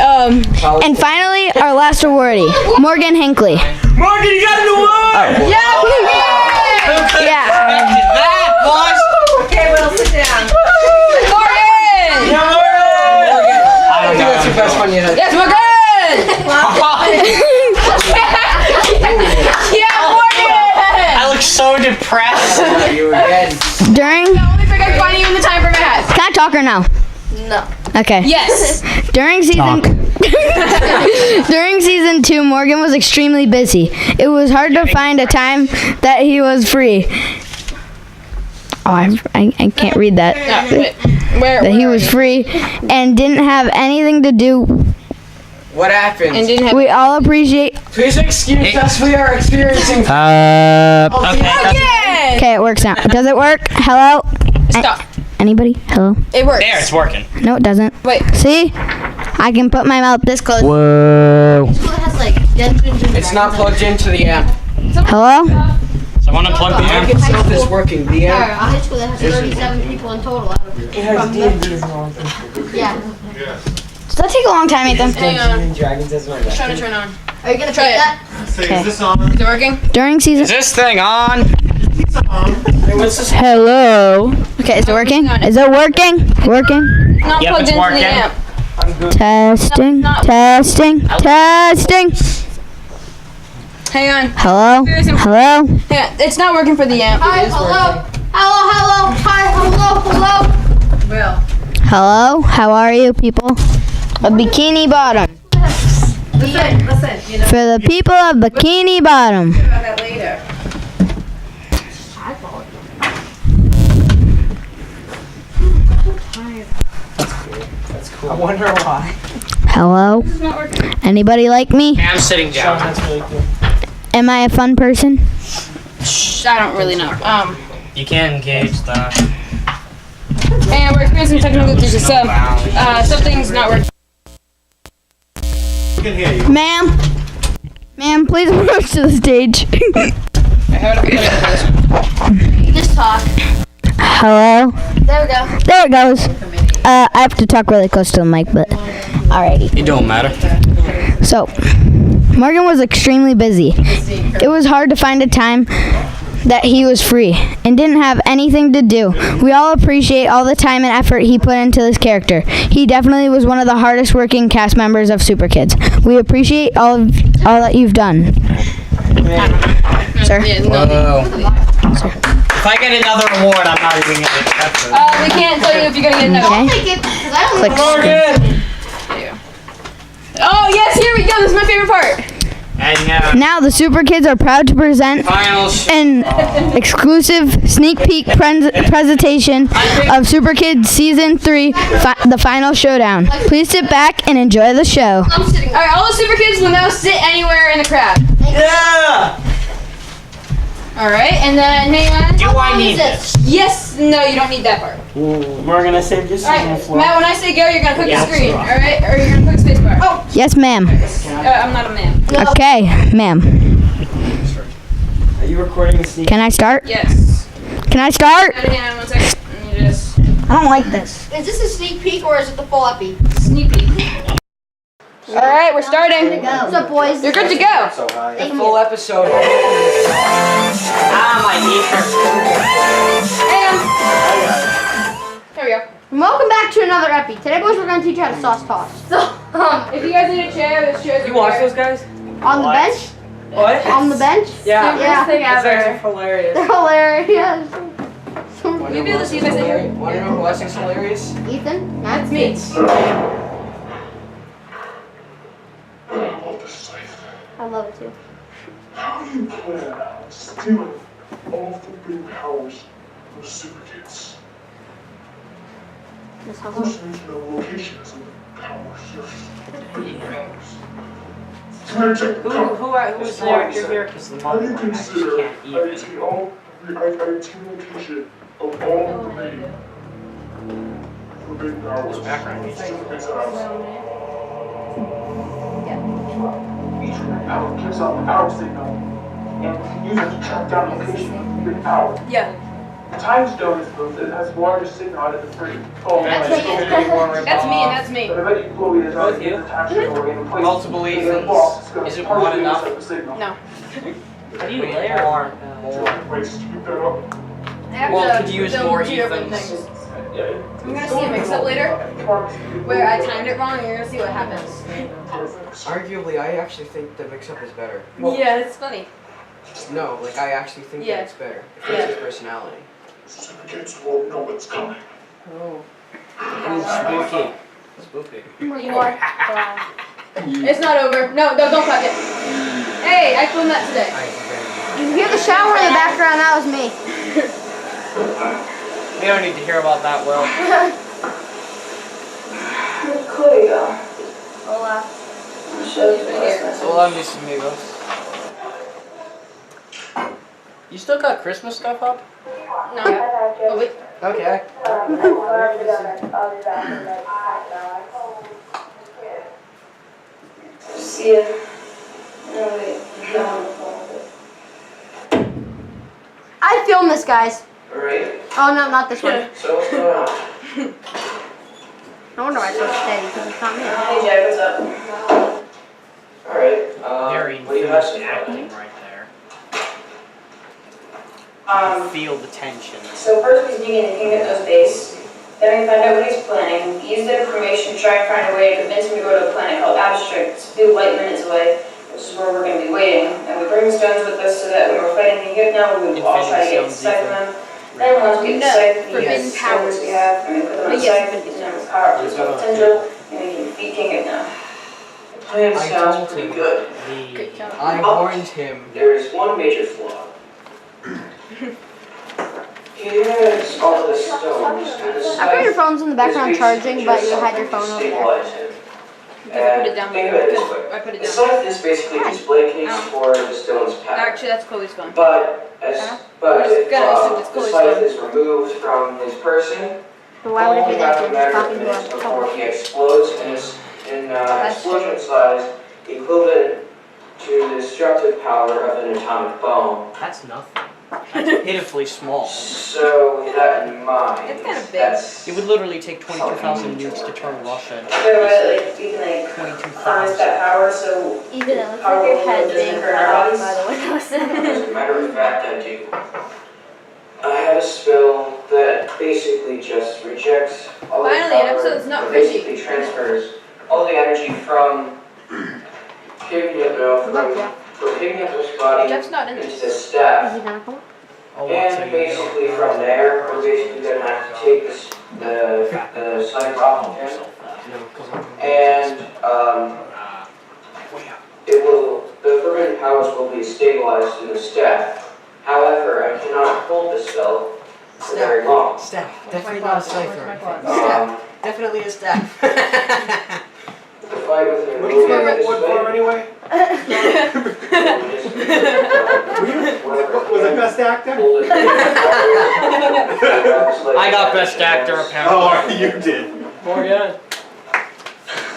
And finally, our last awardee, Morgan Hinckley.
Morgan, you got an award!
Yeah.
That, boys!
Okay, Will, sit down.
Morgan!
I don't know.
That's your best one yet.
Yes, Morgan! Yeah, Morgan!
I look so depressed.
You again.
During,
Only think I find you in the time for my hat.
can I talk or no?
No.
Okay.
Yes.
During season During season 2, Morgan was extremely busy. It was hard to find a time that he was free. Oh, I can't read that.
Where
That he was free and didn't have anything to do.
What happened?
and didn't have
We all appreciate.
Please excuse us. We are experiencing.
Again!
Okay, it works now. Does it work? Hello?
Stop.
Anybody? Hello?
It works.
There, it's working.
No, it doesn't.
Wait.
See? I can put my mouth this close.
Whoa.
It has like Dungeons and
It's not
Dragons.
plugged into the amp.
Hello?
Someone unplug the
The amp
amp.
itself is working. The
Our
amp.
high school that has 37 people in total. Out of
It has D&D as well.
Yeah.
Does that take a long time, Ethan?
Hang on.
Dragons as well.
Trying to turn on.
Are you gonna
Try
take
it.
that?
Say,
Okay.
is this on?
Is it working?
During
Is
season.
this thing on?
Hey, what's this?
Hello? Okay, is it working? Is it working? Working?
Not
Yep,
plugged
it's
into
working.
the amp.
Testing. Testing. Testing.
Hang on.
Hello? Hello?
Yeah, it's not working for the amp.
Hi, hello. Hello. Hi, hello. Will.
Hello? How are you, people? A Bikini Bottom.
Listen. You know
For the people of Bikini Bottom.
about that later.
I wonder why.
Hello? Anybody like me?
I'm sitting down.
That's really cool.
Am I a fun person?
I don't really know.
You can't engage the.
And we're experiencing technical glitches. Something's not working.
We can hear you.
Ma'am? Ma'am, please approach to the stage.
Just talk.
Hello?
There we go.
There it goes. I have to talk really close to the mic, but alrighty.
It don't matter.
So, Morgan was extremely busy. It was hard to find a time that he was free and didn't have anything to do. We all appreciate all the time and effort he put into this character. He definitely was one of the hardest working cast members of Super Kids. We appreciate all that you've done. Sir?
Whoa. If I get another award, I'm not even gonna accept it.
We can't tell you if you're gonna get another.
Okay.
Take it, 'cause I don't
Click
like
We're good.
Oh yes, here we go. This is my favorite part.
And
Now the Super Kids are proud to present
finals.
an exclusive sneak peek presentation of Super Kids Season 3, the final showdown. Please sit back and enjoy the show.
I'm sitting.
All right, all the Super Kids will now sit anywhere in the crowd.
Yeah.
All right, and then hang on.
Do I need this?
Yes, no, you don't need that part.
We're gonna save this
All right, Matt, when I say go, you're gonna click the screen. All right, or you're gonna click spacebar. Oh,
Yes, ma'am.
I'm not a man.
Okay, ma'am.
Are you recording the sneak?
Can I start?
Yes.
Can I start?
Hang on 1 second. Let me just
I don't like this.
Is this a sneak peek or is it the full epi?
sneak peek. All right, we're starting.
What's up, boys?
You're good to go.
So high.
Full episode.
Ah, my ear.
Hang on. There we go.
Welcome back to another epi. Today, boys, we're gonna teach you how to sauce toss. So,
If you guys need a chair, this chair's
You watch those guys?
on the bench.
What?
On the bench.
Yeah.
Yeah.
That's actually hilarious.
They're hilarious.
Will you be able to see if I sit here?
Want to know who else is hilarious?
Ethan,
That's me.
I love it too.
How do you plan on stealing all the big powers from Super Kids?
Miss Hustle.
First, we need to know the locations of the powers. Your big powers. Can I check the power?
Who's the director here? Because the
How do you
mother actually
consider
can't even.
IT location of all the big powers?
background music?
Super Kids house. Each power gives off a power signal, and we can use it to track down the location of the big power.
Yeah.
The time stone is the has the largest signal out of the three. Oh,
That's me. That's me and that's me.
But I bet you Chloe is
Both you? Multiple reasons. Is it one enough?
No.
How do you layer more?
Wait, keep that up.
Well, could you use more Ethans?
I'm gonna see a mix-up later where I timed it wrong and you're gonna see what happens.
Arguably, I actually think the mix-up is better.
Yeah, it's funny.
No, like I actually think
Yeah.
that it's better. It fits his personality.
Super Kids won't know what's coming.
Ooh, spooky. Spooky.
It's not over. No, don't fuck it. Hey, I filmed that today.
You can hear the shower in the background. That was me.
We don't need to hear about that, Will.
Hola.
Hola, mis amigos. You still got Christmas stuff up?
No. Oh, wait.
Okay.
See ya.
I filmed this, guys.
Alright,
Oh no, not this one.
so what's going on?
No wonder why it's so steady because it's not me.
Hey Jack, what's up? Alright,
Very
what do you have
enthused
to
acting right there. Feel the tension.
So first we sneak in and get those base. Then we find out what he's planning. We use the information to try and find a way to convince him to go to a planet called Abstract. It's a few light minutes away, which is where we're going to be waiting. And we bring the stones with us so that when we're fighting the Hypno, we will all try to get the sight of them. Then once we get the sight of the
forbidden
stones we have, and we put them on sight, we can have power up to its full potential, and we can defeat King Hypno. The plan
I
sounds
told
pretty
him.
good.
I warned him.
There is one major flaw. He has all the stones to the
I put your phone's in the background charging, but you had your phone over there.
Because I put it down later. Because I put it
The
down.
site is basically a display case for the stone's power.
Actually, that's Chloe's phone.
But
I'm
if
just gonna assume it's
the
Chloe's
site
phone.
is removed from his person,
But why would it be
only
that
matter
if you're talking to
minutes
a
before
couple?
he explodes in explosion size equivalent to the destructive power of an atomic bomb.
That's nothing. Pitifully small.
So with that in mind,
It's kind of big.
that's
It would literally take 22,000 nukes to turn Russia into
Wait, like, we can like harness
22,000.
that power so
Ethan, it looks
power
like your
will
head's
doesn't
being
occur in
cut
our
off
bodies.
by the windows.
as a matter of fact, I do. I have a spell that basically just rejects all the
Finally, an
power,
episode that's not
or
cringy.
basically transfers all the energy from picking up this body
Jeff's not in
into
this.
the staff.
Oh,
And basically from there, we're basically going to have to take the sight off of him. And the forbidden powers will be stabilized in the staff. However, I cannot hold the spell for very long.
Staff. Definitely not a cipher.
Um,
Definitely a staff.
the fight with him
What
will
do you
be
get
this
wood for
way.
anyway? Was it best actor?
Hold it.
I got best actor apparently.
Oh, you did.
Morgan.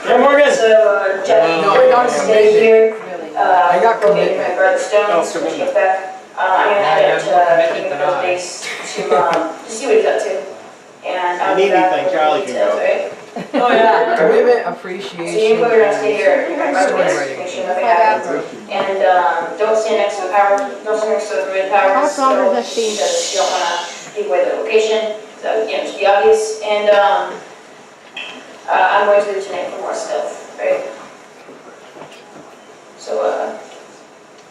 Hey Morgan.
So, Jeff,
No,
we're going to stay here.
I got
locate
commitment.
my guard stones,
Oh,
which
commitment.
get back. I'm gonna
Yeah,
head
you have more
up to
commitment than
King's
I.
base to see what he's up to. And
You need anything, Charlie can go.
Right?
Oh yeah. Commitment,
So you
appreciation.
go around, stay here, in my guard
Story
base,
writing.
make sure nothing happens. And don't stand next to the power, don't stand next to the forbidden powers.
How much longer
so-
does that stay?
Because you don't wanna give away the location, so, just be obvious. And, I'm going to the tonight for more stealth, right? So,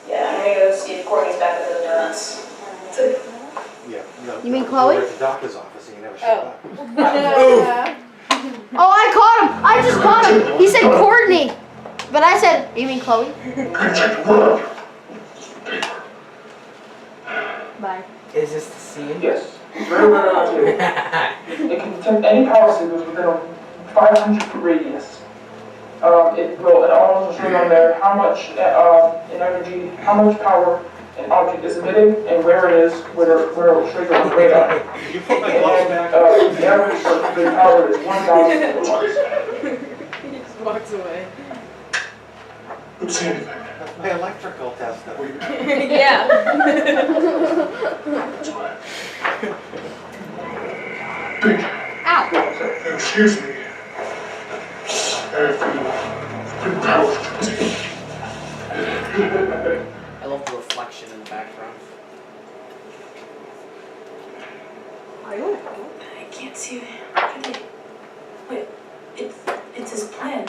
yeah, I'm gonna go see if Courtney's back with the donuts.
Yeah.
You mean Chloe?
You were at the doctor's office and you never showed up.
Oh, I caught him. I just caught him. He said Courtney. But I said, you mean Chloe? Bye.
Is this the scene?
Yes. Very well done. It can detect any power signals within a 500-foot radius. It will, and I'll also show you on there how much in energy, how much power an object is emitting, and where it is, where it will show you on the radar.
Did you put my gloves back?
The average for the power is 1,000 kilowatts.
He just walks away.
Don't say anything.
That's my electrical tester.
Yeah.
That's why. Ow. Excuse me.
I love the reflection in the background.
I can't see it. Wait, it's his plan.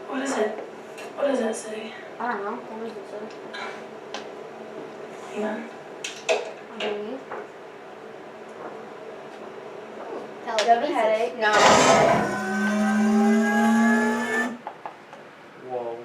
What is it? What does that say?
I don't know. What does it say?
Hang on.
Do you have a headache?
No.
Whoa.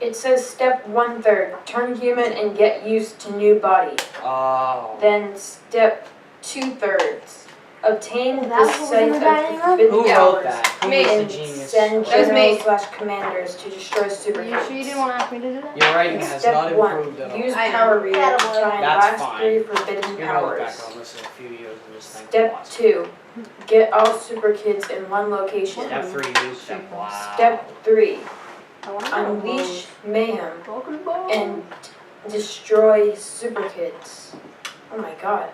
It says step 1/3, turn human and get used to new body.
Oh.
Then step 2/3, obtain the
That's what was in
sight
the
of
dining room?
forbidden
Who
powers.
wrote that? Who
Me.
was the
And
genius?
send
That was me.
generals/commanders to destroy super
You sure you didn't want to ask me to do that?
Your writing has
Step
not
1,
improved at all.
use
I know.
power reader to
Attaboy.
try and
That's
blast
fine.
3 forbidden
You're gonna look
powers.
back on this in a few years and just think,
Step
wow.
2, get all super kids in one location.
Step 3, use step. Wow.
Step 3,
I want to
unleash mayhem
Welcome to
and destroy super kids. Oh my god.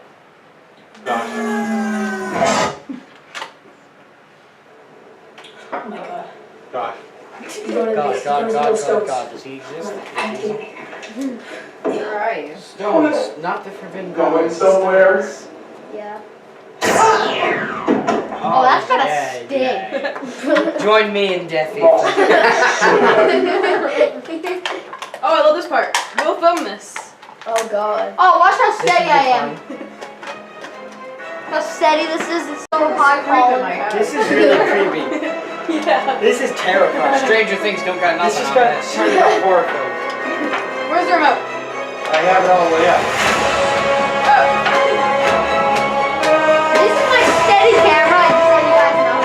Oh my god.
Gosh.
You go to
God,
this,
God,
you go to
God,
those
God,
stones.
God. Does he exist?
Where are you?
Stones, not the forbidden
Going
powers.
somewhere.
Yeah.
Oh,
that's gotta
yeah,
sting.
yeah. Join me in death.
Oh, I love this part. We'll film this.
Oh god. Oh, watch how
This
steady
would be
I am.
fun.
How steady this is. It's so high quality.
This is really creepy.
Yeah.
This is terrifying.
Stranger Things don't got
This
nothing
is
on
gonna
this.
turn into a horror film.
Where's the remote?
I have it all the way up.
This is my steady camera, just so you guys know.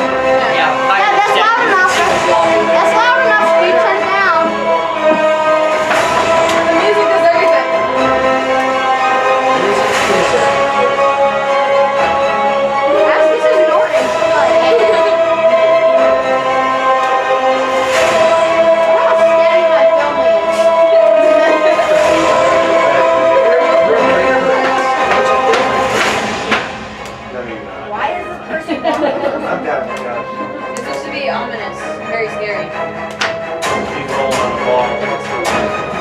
Yeah,
That's loud enough. That's loud enough. So you turn it down.
The music does everything.
This is Norton. How steady my filming is.
Very scary.
He's rolling on the ball.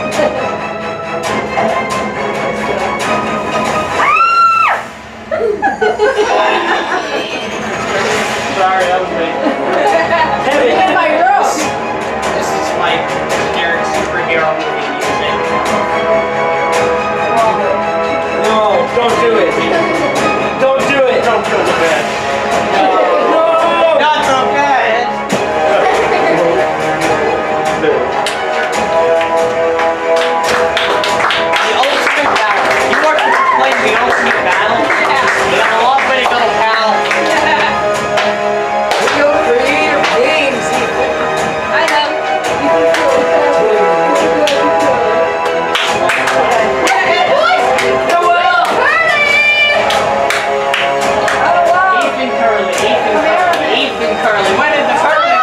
Sorry, that was me.
This is like generic superhero movie music.
No, don't do it. Don't do it.
Don't kill the bed.
Not so bad. The ultimate battle. You want to play the ultimate battle? You have a long way to go, pal.
Video creative games, Ethan.
I know.
Ethan Curly. When did the Curly?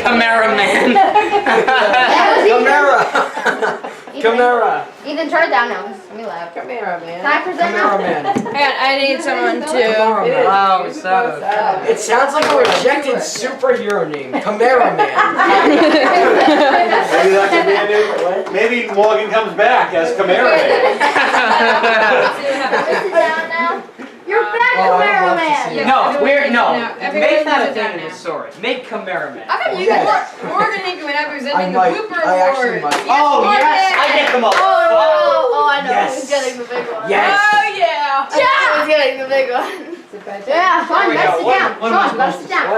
Cameraman.
Camera.
Ethan, try it down now. Let me laugh.
Cameraman.
Can I present now?
Cameraman.
Hang on, I need someone to.
Wow, it's not
It sounds like a rejected superhero name. Cameraman.
Maybe that could be a new. Maybe Morgan comes back as cameraman.
Sit down now. You're back,
Oh, I'd love to
cameraman.
see
No, we're no.
Everybody
Make that a
sit down
thing in
now.
the story. Make cameraman.
How come you
Yes.
guys more than Nick now presenting the
I
blooper
actually
award?
might.
Oh yes, I get them all.
Oh, I know.
Yes.
Who's getting the big one?
Yes.
Oh yeah!
Who's getting the big one? Yeah, Sean,
There we
you gotta
go.
sit down.
What am I
Sean, you gotta
supposed
sit down.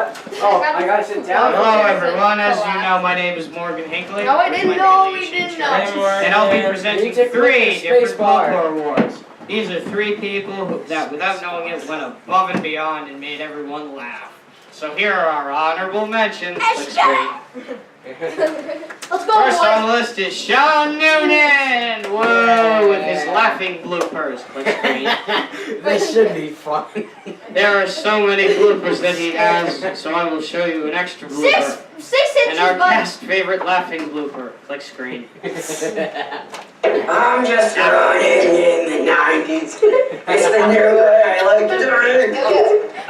Oh, I gotta sit down.
Hello everyone, as you know my name is Morgan Hinckley.
No, I didn't know. We didn't know.
And I'll be presenting
You took
3
the
different
space bar.
Blooper Awards. These are 3 people that, without knowing it, went above and beyond and made everyone laugh. So here are our honorable mentions. Let's go.
Let's go,
First on
boys.
the list is Sean Noonan! Whoa, with his laughing bloopers. Click screen.
This should be fun.
There are so many bloopers that he has, so I will show you an extra blooper.
6
And
inches,
our
bud.
cast favorite laughing blooper. Click screen.
I'm just running in the 90s. It's the new way I like to drink.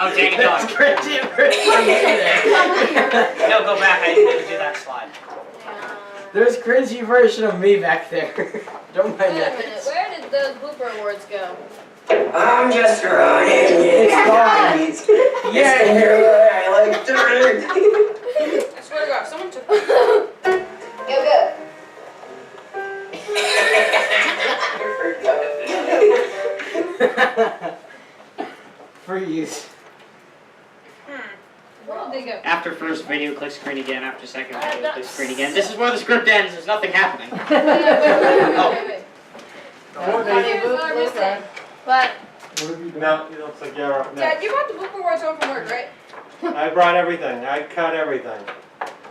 Oh, dang it, dog. No, go back. I didn't mean to do that slide.
There's a cringy version of me back there. Don't mind
Wait a
that.
minute, where did the blooper awards go?
I'm just running in the 90s. It's the new way I like to drink.
I swear to God, someone took.
Go, go.
Freeze.
Where did they go?
After first video, click screen again. After second video, click screen again. This is where the script ends. There's nothing happening.
Wait.
But
No, it looks like you're up
Dad,
next.
you brought the blooper awards home from work, right?
I brought everything. I cut everything.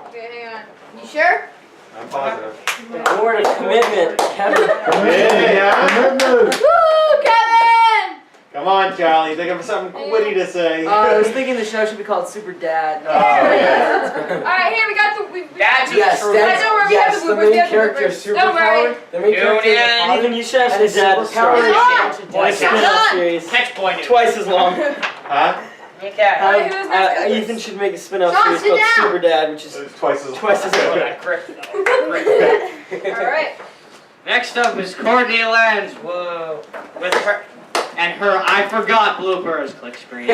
Okay, hang on.
you sure?
I'm positive.
Word of commitment, Kevin.
Yeah.
Woo, Kevin!
Come on, Charlie. Think of something witty to say.
I was thinking the show should be called Super Dad.
Oh, yeah.
Alright, here we got the.
Dad's
Yes,
true.
that's,
I know where we
yes,
have the
the
bloopers,
main
we have the
character
bloopers.
is
Don't worry.
superpower. The main character is a
Noonan.
father.
Even you should ask
And
the
his
dad to
superpower
start.
is
Come
to
Boy,
dad.
Spin-off series.
Catch boy Noonan.
Twice as long.
Huh?
Okay.
Alright, who's next?
Ethan should make a spin-off
Sean,
series
sit
called
down.
Super Dad, which is
It's twice as
twice as long.
I gripped though.
Alright.
Next up is Courtney Lenz. Whoa. With her and her I forgot bloopers. Click screen.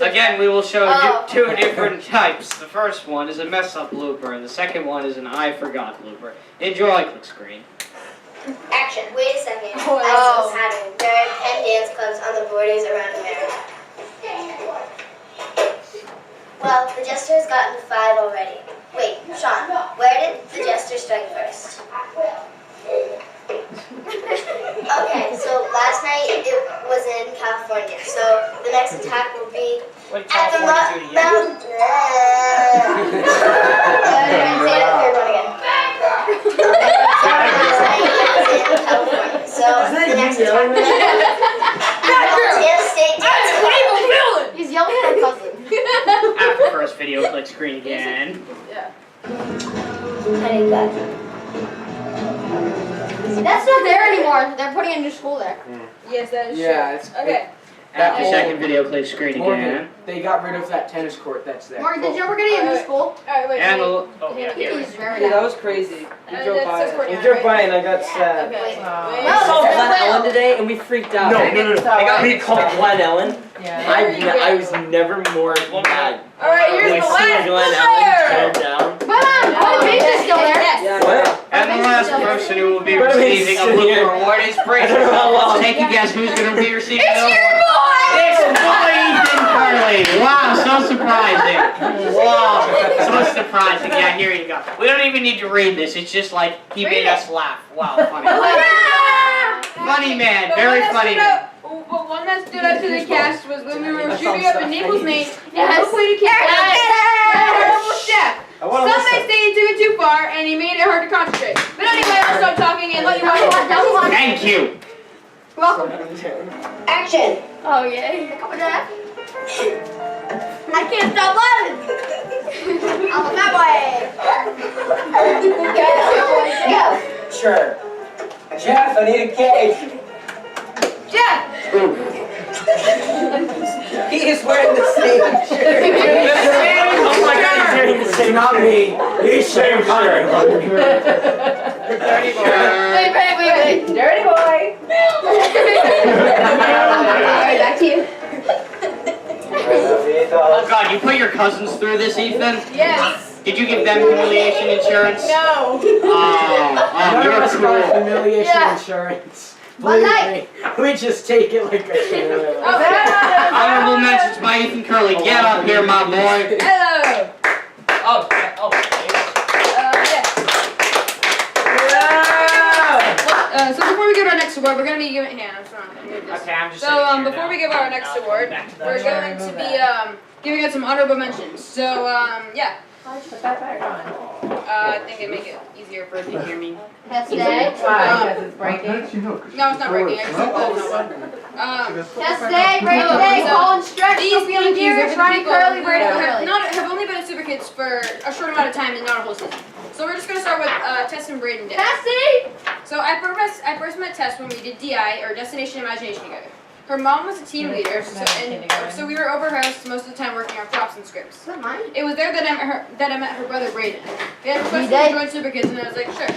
Again, we will show you 2 different types. The first one is a mess up blooper, and the second one is an I forgot blooper. Enjoy. Click screen.
Action. Wait a second.
Oh.
I see what's happening. There are 10 dance clubs on the borders around America. Well, the jester has gotten 5 already. Wait, Sean, where did the jester strike first? Okay, so last night it was in California. So the next attack will be
What did
at the
California do to you?
mountain. Say the third one again. California. So the next attack. Montana State dance.
He's yelling at my cousin.
After first video, click screen again.
I need that.
That's not there anymore. They're putting a new school there.
Yes, that is
Yeah,
true.
it's
Okay.
After second video, play screen again.
They got rid of that tennis court that's there.
Morgan, did you ever get a new school?
Alright, wait.
And
wait.
oh yeah, here.
Yeah, that was crazy. We drove
that
by.
says Courtney,
We drove
right?
by and I got sad.
Okay.
No,
I saw
that's
Glen
not
Ellen
real.
today and we freaked out.
No.
I got me called Glen Ellen.
Yeah.
I was never more mad.
Alright, here's
Like
the
seeing
last
Glen
player.
Ellen turn down.
But Beach is still there.
Yes.
What?
And the last person who will be
But I mean,
receiving a
sit
blue
here.
reward is Brady.
I don't know how long.
Take a guess who's going to be receiving
It's
the
your
award.
boy!
It's boy Ethan Curley. Wow, so surprising. Wow, so surprising. Yeah, here you go. We don't even need to read this. It's just like he made us laugh. Wow, funny. Funny man, very funny man.
But one that stood out to the cast was when we were shooting up in Naples, Maine, and
Yes.
no way to keep step. Some may say he took it too far, and he made it hard to concentrate. But anyway, I'll stop talking and let you watch.
Thank you.
Welcome. Action.
Oh, yay.
Come on, Dad. I can't stop laughing. I'm that way. Go.
Sure. Jeff, I need a cake.
Jeff!
He is wearing the same shirt.
Oh my god, he's wearing the same.
Not me. He's same shirt.
Wait.
Dirty boy!
Alright, back to you.
Oh God, you put your cousins through this, Ethan?
Yes!
Did you give them humiliation insurance?
No!
Oh,
None of
you're
us got
cruel.
humiliation
Yeah.
insurance.
One
Believe
night.
me, we just take it like a champ.
Honorable mentions by Ethan Curley. Get up here, my boy.
Hello!
Oh,
So before we give our next award, we're going to be giving... Yeah, I'm sorry.
Okay, I'm just
So, before we give our next award, we're going to be, giving out some honorable mentions. So, yeah. I think it'd make it easier for you to hear me.
Test day.
It's breaking. No, it's not breaking. I just
Test day, break day, call and stretch.
These
Sophia
thank yous
Gears,
are for
Ryan
people
Curly,
who
Brady Curly.
have only been at Super Kids for a short amount of time and not a whole season. So we're just going to start with Tess and Braden Day.
Tessie!
So I first met Tess when we did DI, or Destination Imagination, together. Her mom was a team leader, so we were over her house most of the time working on props and scripts.
Is that mine?
It was there that I met her brother Braden. They had requested
did?
to join Super Kids, and I was like, sure.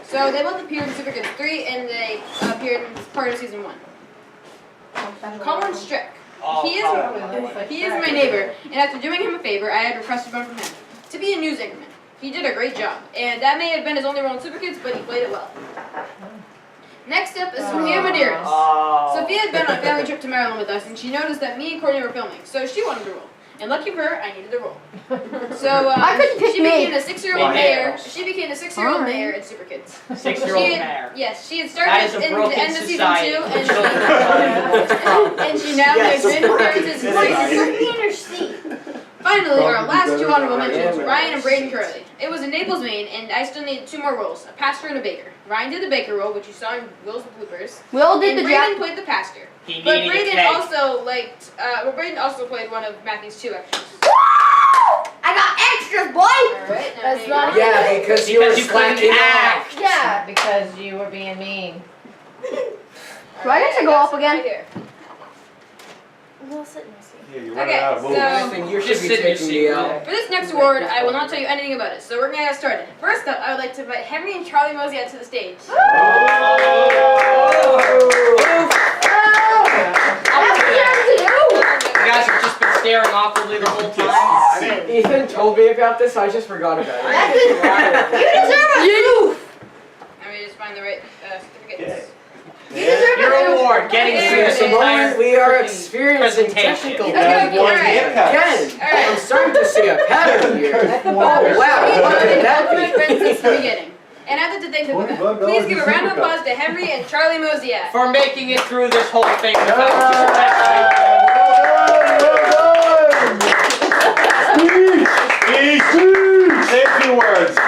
So they both appeared in Super Kids 3, and they appeared in part of season 1. Colin Strick. He is my neighbor, and after doing him a favor, I had requested one from him to be a news anchorman. He did a great job, and that may have been his only role in Super Kids, but he played it well. Next up is Sophia Medeiros. Sophia had been on a family trip to Maryland with us, and she noticed that me and Courtney were filming, so she wanted the role. And lucky for her, I needed the role. So
I couldn't pick
she
me.
became a 6-year-old mayor. She became a 6-year-old mayor in Super Kids.
6-year-old
She had-
mayor.
Yes, she had
That
started
is a
in the
broken
end of season
society.
2, and she now
Yes,
makes
of course.
appearances in season 3. Finally, our last two honorable mentions, Ryan and Braden Curley. It was in Naples, Maine, and I still needed 2 more roles, a pastor and a baker. Ryan did the baker role, which you saw in Will's bloopers.
Will did
And
the
Braden
Jack.
played the pastor.
He
But
needed a
Braden
cake.
also Braden also played one of Matthew's 2 extras.
I got extras, boy!
Alright, now
That's
here
not
you go.
Yeah, because you were
Because you couldn't
slacking
act.
off.
Yeah.
Because you were being mean.
Do I get to go
got
up
some
again?
right here.
We'll sit and see.
Yeah, you're running
Okay,
out of moves.
so
Listen, you should
Just
be
sit in your
taking
seat.
me out.
for this next award, I will not tell you anything about it, so we're gonna get started. First up, I would like to invite Henry and Charlie Mosey out to the stage.
You guys have just been staring awkwardly the whole time.
Ethan told me about this, I just forgot about it.
You deserve a you.
Let me just find the right certificates.
Your award, getting through
At
this
the moment,
entire
we are experiencing
presentation.
technical
Okay,
difficulties
alright.
again.
Alright.
I'm starting to see a pattern here. Oh wow, what could that
My friends
be?
since the beginning. And I'd like to thank them for that. Please give a round of applause to Henry and Charlie Mosiak.
For making it through this whole thing without
Say a few words.
No.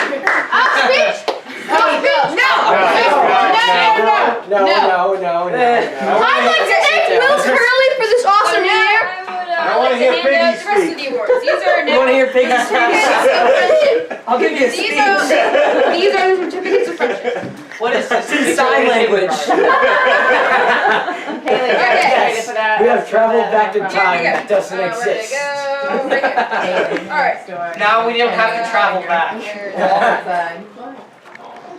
I'd like to thank Will Curley for this awesome year.
want to hear
hand out
Piggy
the rest of
speak.
the awards. These are
You want to hear Piggy speak? I'll give you a
These
speech.
are the certificates of friendship.
What is this?
It's in sign language. We have traveled back in time that doesn't exist.
Alright.
Now we don't have to travel back.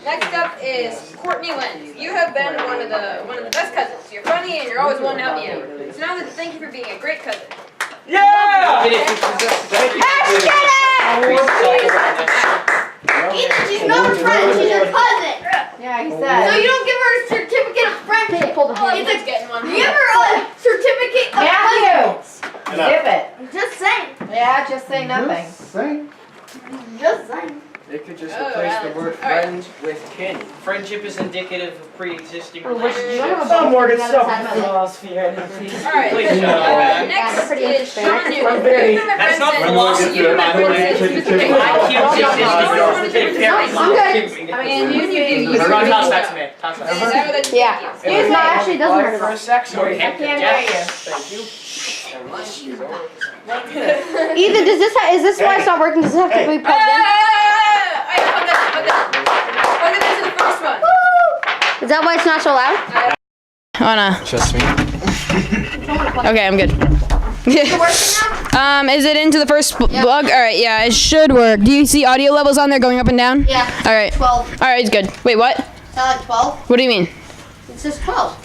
Next up is Courtney Lenz. You have been one of the best cousins. You're funny and you're always one to help me out. So now thank you for being a great cousin.
Yeah!
Ethan, she's not a friend, she's your cousin.
Yeah, he
So you don't give her a certificate of friendship.
Ethan's getting one.
Give her a certificate of cousins.
Give it.
Just saying.
Yeah, just say nothing.
Just saying.
They could just replace the word friend with kin.
Friendship is indicative of pre-existing
Oh,
relationships.
Some word is so philosophy.
Alright.
Please,
Next is Sean Newton.
I'm very-
That's not philosophy.
You have friends since
IQ's existing.
And you
We're going to toss that to me. Toss that.
Yeah.
Excuse me. Actually, it doesn't hurt
For a section.
I
can't hear you.
Thank you.
Ethan, is this why it's not working? Does it have to be plugged in? Is that why it's not so loud?
Oh no.
Just me.
Okay, I'm good. Is it into the first plug? Alright, yeah, it should work. Do you see audio levels on there going up and down?
Yeah.
Alright.
12.
Alright, it's good. Wait, what?
Like 12.
What do you mean?
It says 12.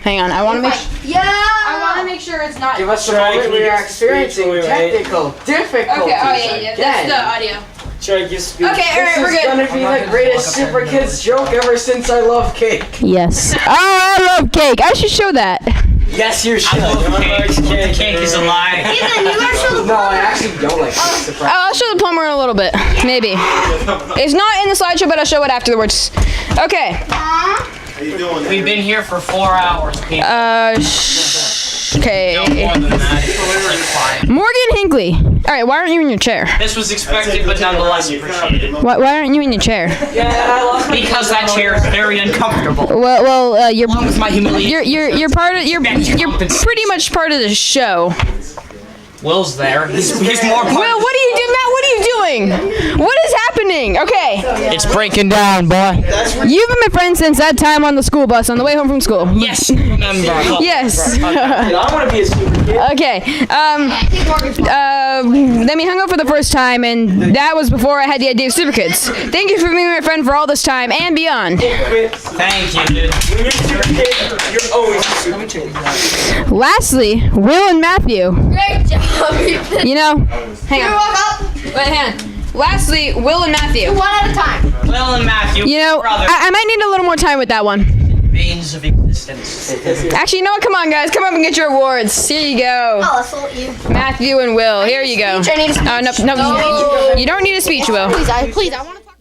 Hang on, I want to make sure.
Yeah.
I want to make sure it's not.
Give us a moment. We are experiencing technical difficulties.
Okay, oh yeah, that's the audio.
Try to give speech.
Okay, alright, we're good.
This is gonna be the greatest Super Kids joke ever since I love cake.
Yes. Oh, I love cake. I should show that.
Yes, you should.
The cake is a lie.
Ethan, you gotta show the
No, I actually don't like cake. Surprise.
I'll show the plumber in a little bit, maybe. It's not in the slideshow, but I'll show it afterwards. Okay.
How you doing?
We've been here for 4 hours, people.
Okay.
No more than that. It's like 5.
Morgan Hinckley. All right, why aren't you in your chair?
This was expected, but nonetheless appreciated.
Why aren't you in your chair?
Because that chair is very uncomfortable.
Well, you're
Along with my humiliation.
you're part of you're pretty much part of the show.
Will's there. He's more part.
Will, what are you doing, Matt? What are you doing? What is happening? Okay.
It's breaking down, boy.
You've been my friend since that time on the school bus on the way home from school.
Yes, remember.
Yes.
I want to be a Super Kid.
Okay. Then we hung out for the first time, and that was before I had the idea of Super Kids. Thank you for being my friend for all this time and beyond.
Thank you, dude.
When you're Super Kid, you're always a Super Kid.
Lastly, Will and Matthew.
Great job, Ethan.
You know, hang
You
on.
walk up.
Wait, hang on. Lastly, Will and Matthew.
One at a time.
Will and Matthew.
You know,
brother.
I might need a little more time with that one.
Veins of existence.
Actually, you know what? Come on, guys. Come up and get your awards. Here you go.
I'll salute you.
Matthew and Will. Here you go.
I need a speech.
No, you don't need a speech, Will.
Please, I want to talk.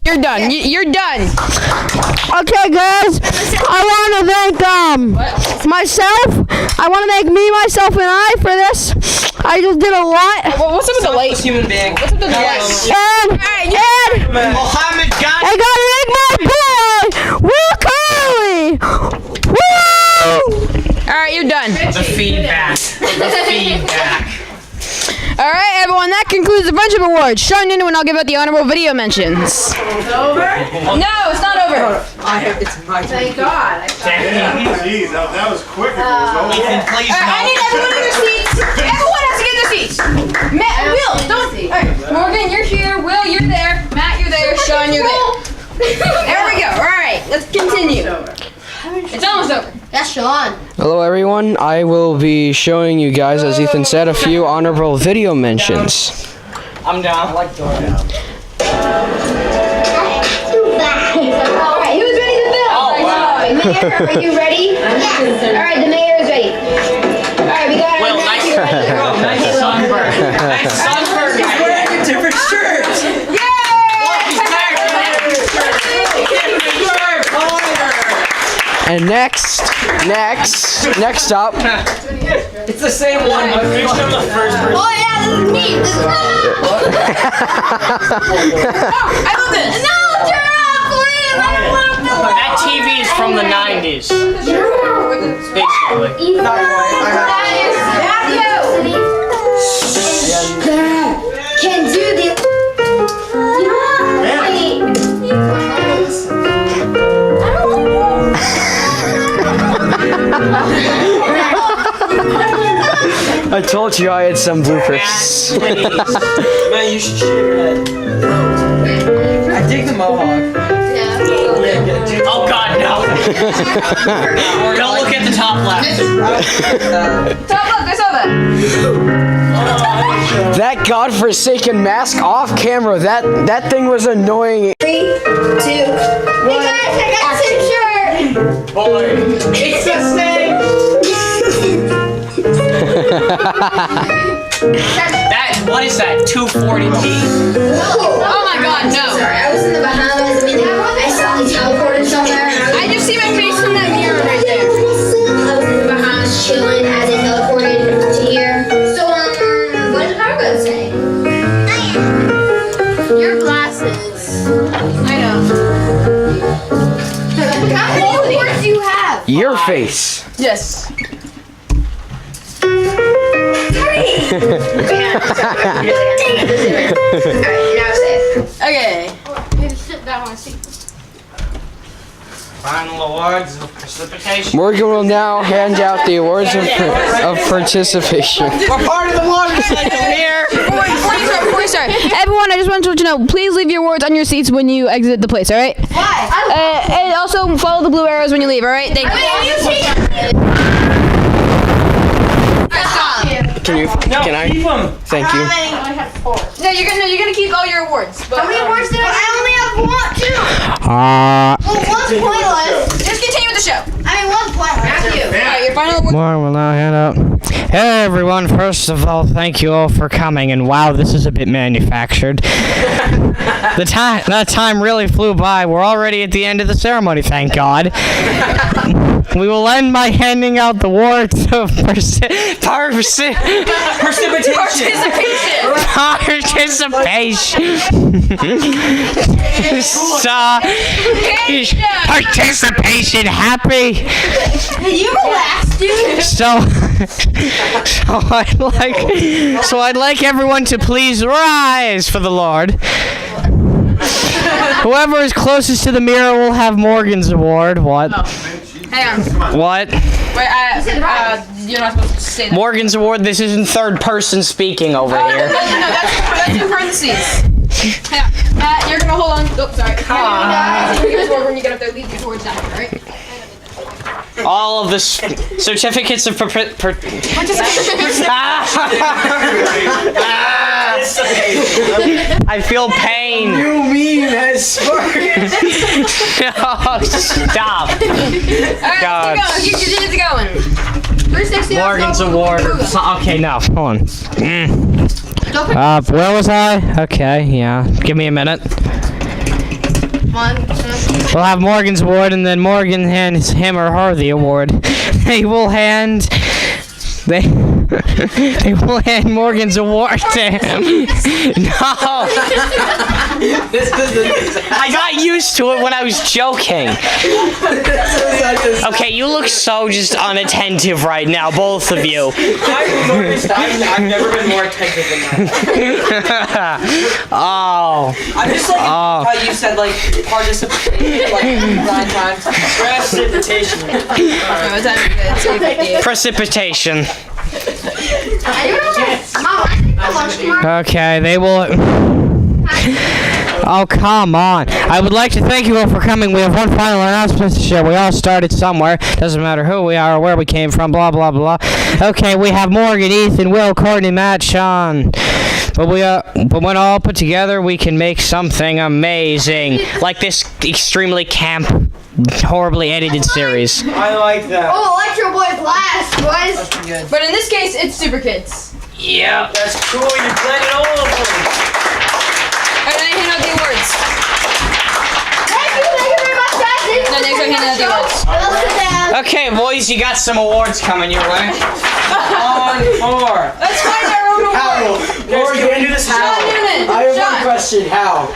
You're done. You're done.
Okay, guys. I want to thank myself. I want to thank me, myself, and I for this. I just did a lot.
What's up with the light?
Human being.
What's up with the light?
And
Mohammed Ghani.
I got to thank my boy, Will Carley. Woo!
All right, you're done.
The feedback. The feedback.
All right, everyone. That concludes the Friendship Awards. Sean Newton, and I'll give out the honorable video mentions.
Over?
No, it's not over.
It's my turn.
Thank God.
Jeez, that was quick. It was over.
Ethan, please
All right, I need everyone in their seats. Everyone has to get in their seats. Matt, Will, don't. All right, Morgan, you're here. Will, you're there. Matt, you're there. Sean, you're there. There we go. All right, let's continue. It's almost over.
That's Sean.
Hello everyone, I will be showing you guys, as Ethan said, a few honorable video mentions.
I'm down. I like
All right, who's ready to film?
Oh, wow.
Mayor, are you ready? Yes. All right, the mayor is ready. All right, we got
Will,
our
nice
Matthew ready.
sunburn. Nice sunburn.
He's wearing a different shirt.
And next up,
It's the same one. I'm the first person.
Oh yeah, this is me. This is
I love this.
No, turn off, please. I don't want to film
That TV is from the 90s. Basically.
Matthew.
I told you I had some bloopers.
Man, you should shave your head. I dig the mohawk.
Oh God, no! Don't look at the top left.
Top left, I saw that.
That godforsaken mask off camera. That thing was annoying.
3, 2, 1. Hey guys, I got a shirt.
Boy, it's the same. What is that? 240p?
Oh my God, no.
Sorry, I was in the Bahamas and I suddenly teleported somewhere.
I just see my face in that mirror right there.
I was in the Bahamas chilling as I teleported to here. So, what did Argo say? Your glasses.
I know.
How many words do you have?
Your face.
Yes. Okay.
Final awards of precipitation.
Morgan will now hand out the awards of participation.
We're part of the water cycle here.
Before you start, everyone, I just want to let you know, please leave your awards on your seats when you exit the place, alright?
Why?
And also follow the blue arrows when you leave, alright? Thank you.
Can I?
Keep them.
Thank you.
No, you're gonna keep all your awards. But,
How many words did I only have one, two. Well, one's pointless.
Just continue with the show.
I mean, one's pointless.
Alright, your final award.
More will now hand out. Hey everyone, first of all, thank you all for coming, and wow, this is a bit manufactured. That time really flew by. We're already at the end of the ceremony, thank God. We will end by handing out the awards of precipitation. Participation, happy.
You relax, dude.
So I'd like everyone to please rise for the Lord. Whoever is closest to the mirror will have Morgan's award. What?
Hang on.
What?
Wait, you're not supposed to say that.
Morgan's award. This isn't third person speaking over here.
No, that's in parentheses. Hang on. You're gonna hold on. Oh, sorry. You're gonna award when you get up there. Leave the awards down here, right?
All of the certificates of I feel pain.
You mean as smart.
Oh, stop.
Alright,
God.
let's keep going. Keep going. 360.
Morgan's award. Okay, no, hold on. Where was I? Okay, yeah. Give me a minute. We'll have Morgan's award, and then Morgan hands him or her the award. They will hand Morgan's award to him. No. I got used to it when I was joking. Okay, you look so just unattentive right now, both of you.
I've never been more attentive than that.
Oh.
I'm just like how you said like participation like 9 times. Precipitation.
Precipitation. Okay, they will. Oh, come on. I would like to thank you all for coming. We have one final announcement to share. We all started somewhere. Doesn't matter who we are or where we came from, blah, blah, blah. Okay, we have Morgan, Ethan, Will, Courtney, Matt, Sean. But when all put together, we can make something amazing. Like this extremely camp, horribly edited series.
I like that.
Oh, Electro Boy's last, boys.
That's good.
But in this case, it's Super Kids.
Yep.
That's cool. You planted all of them.
Alright, then I hand out the awards.
Thank you very much, guys.
No, next I hand out the awards.
I'll sit down.
Okay, boys, you got some awards coming your way.
On 4.
Let's find our own award.
Lord, can we do this?
Sean Noonan.
I have one question. How?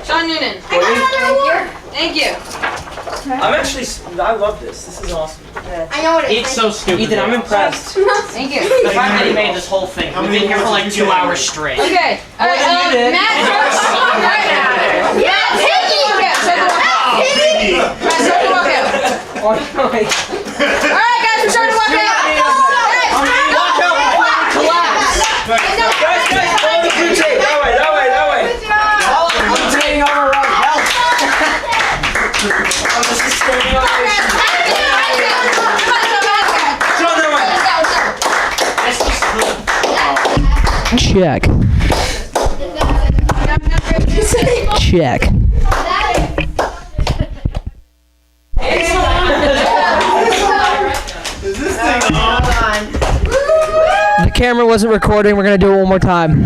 Sean Noonan.
I got another award.
Thank you.
I'm actually. I love this. This is awesome.
I know what it is.
It's so stupid.
Ethan, I'm impressed.
Thank you.
The fact that he made this whole thing. We've been here for like 2 hours straight.
Okay. Alright, Matt,
Yeah, Piggy.
okay, so the walkout. Matt, start the walkout. Alright, guys, we're starting to walk out.
follow the blue tape. That way.
I'm taking over Rob. Help! I'm just standing over
Check. Check.
Is this thing on?
The camera wasn't recording. We're gonna do it one more time.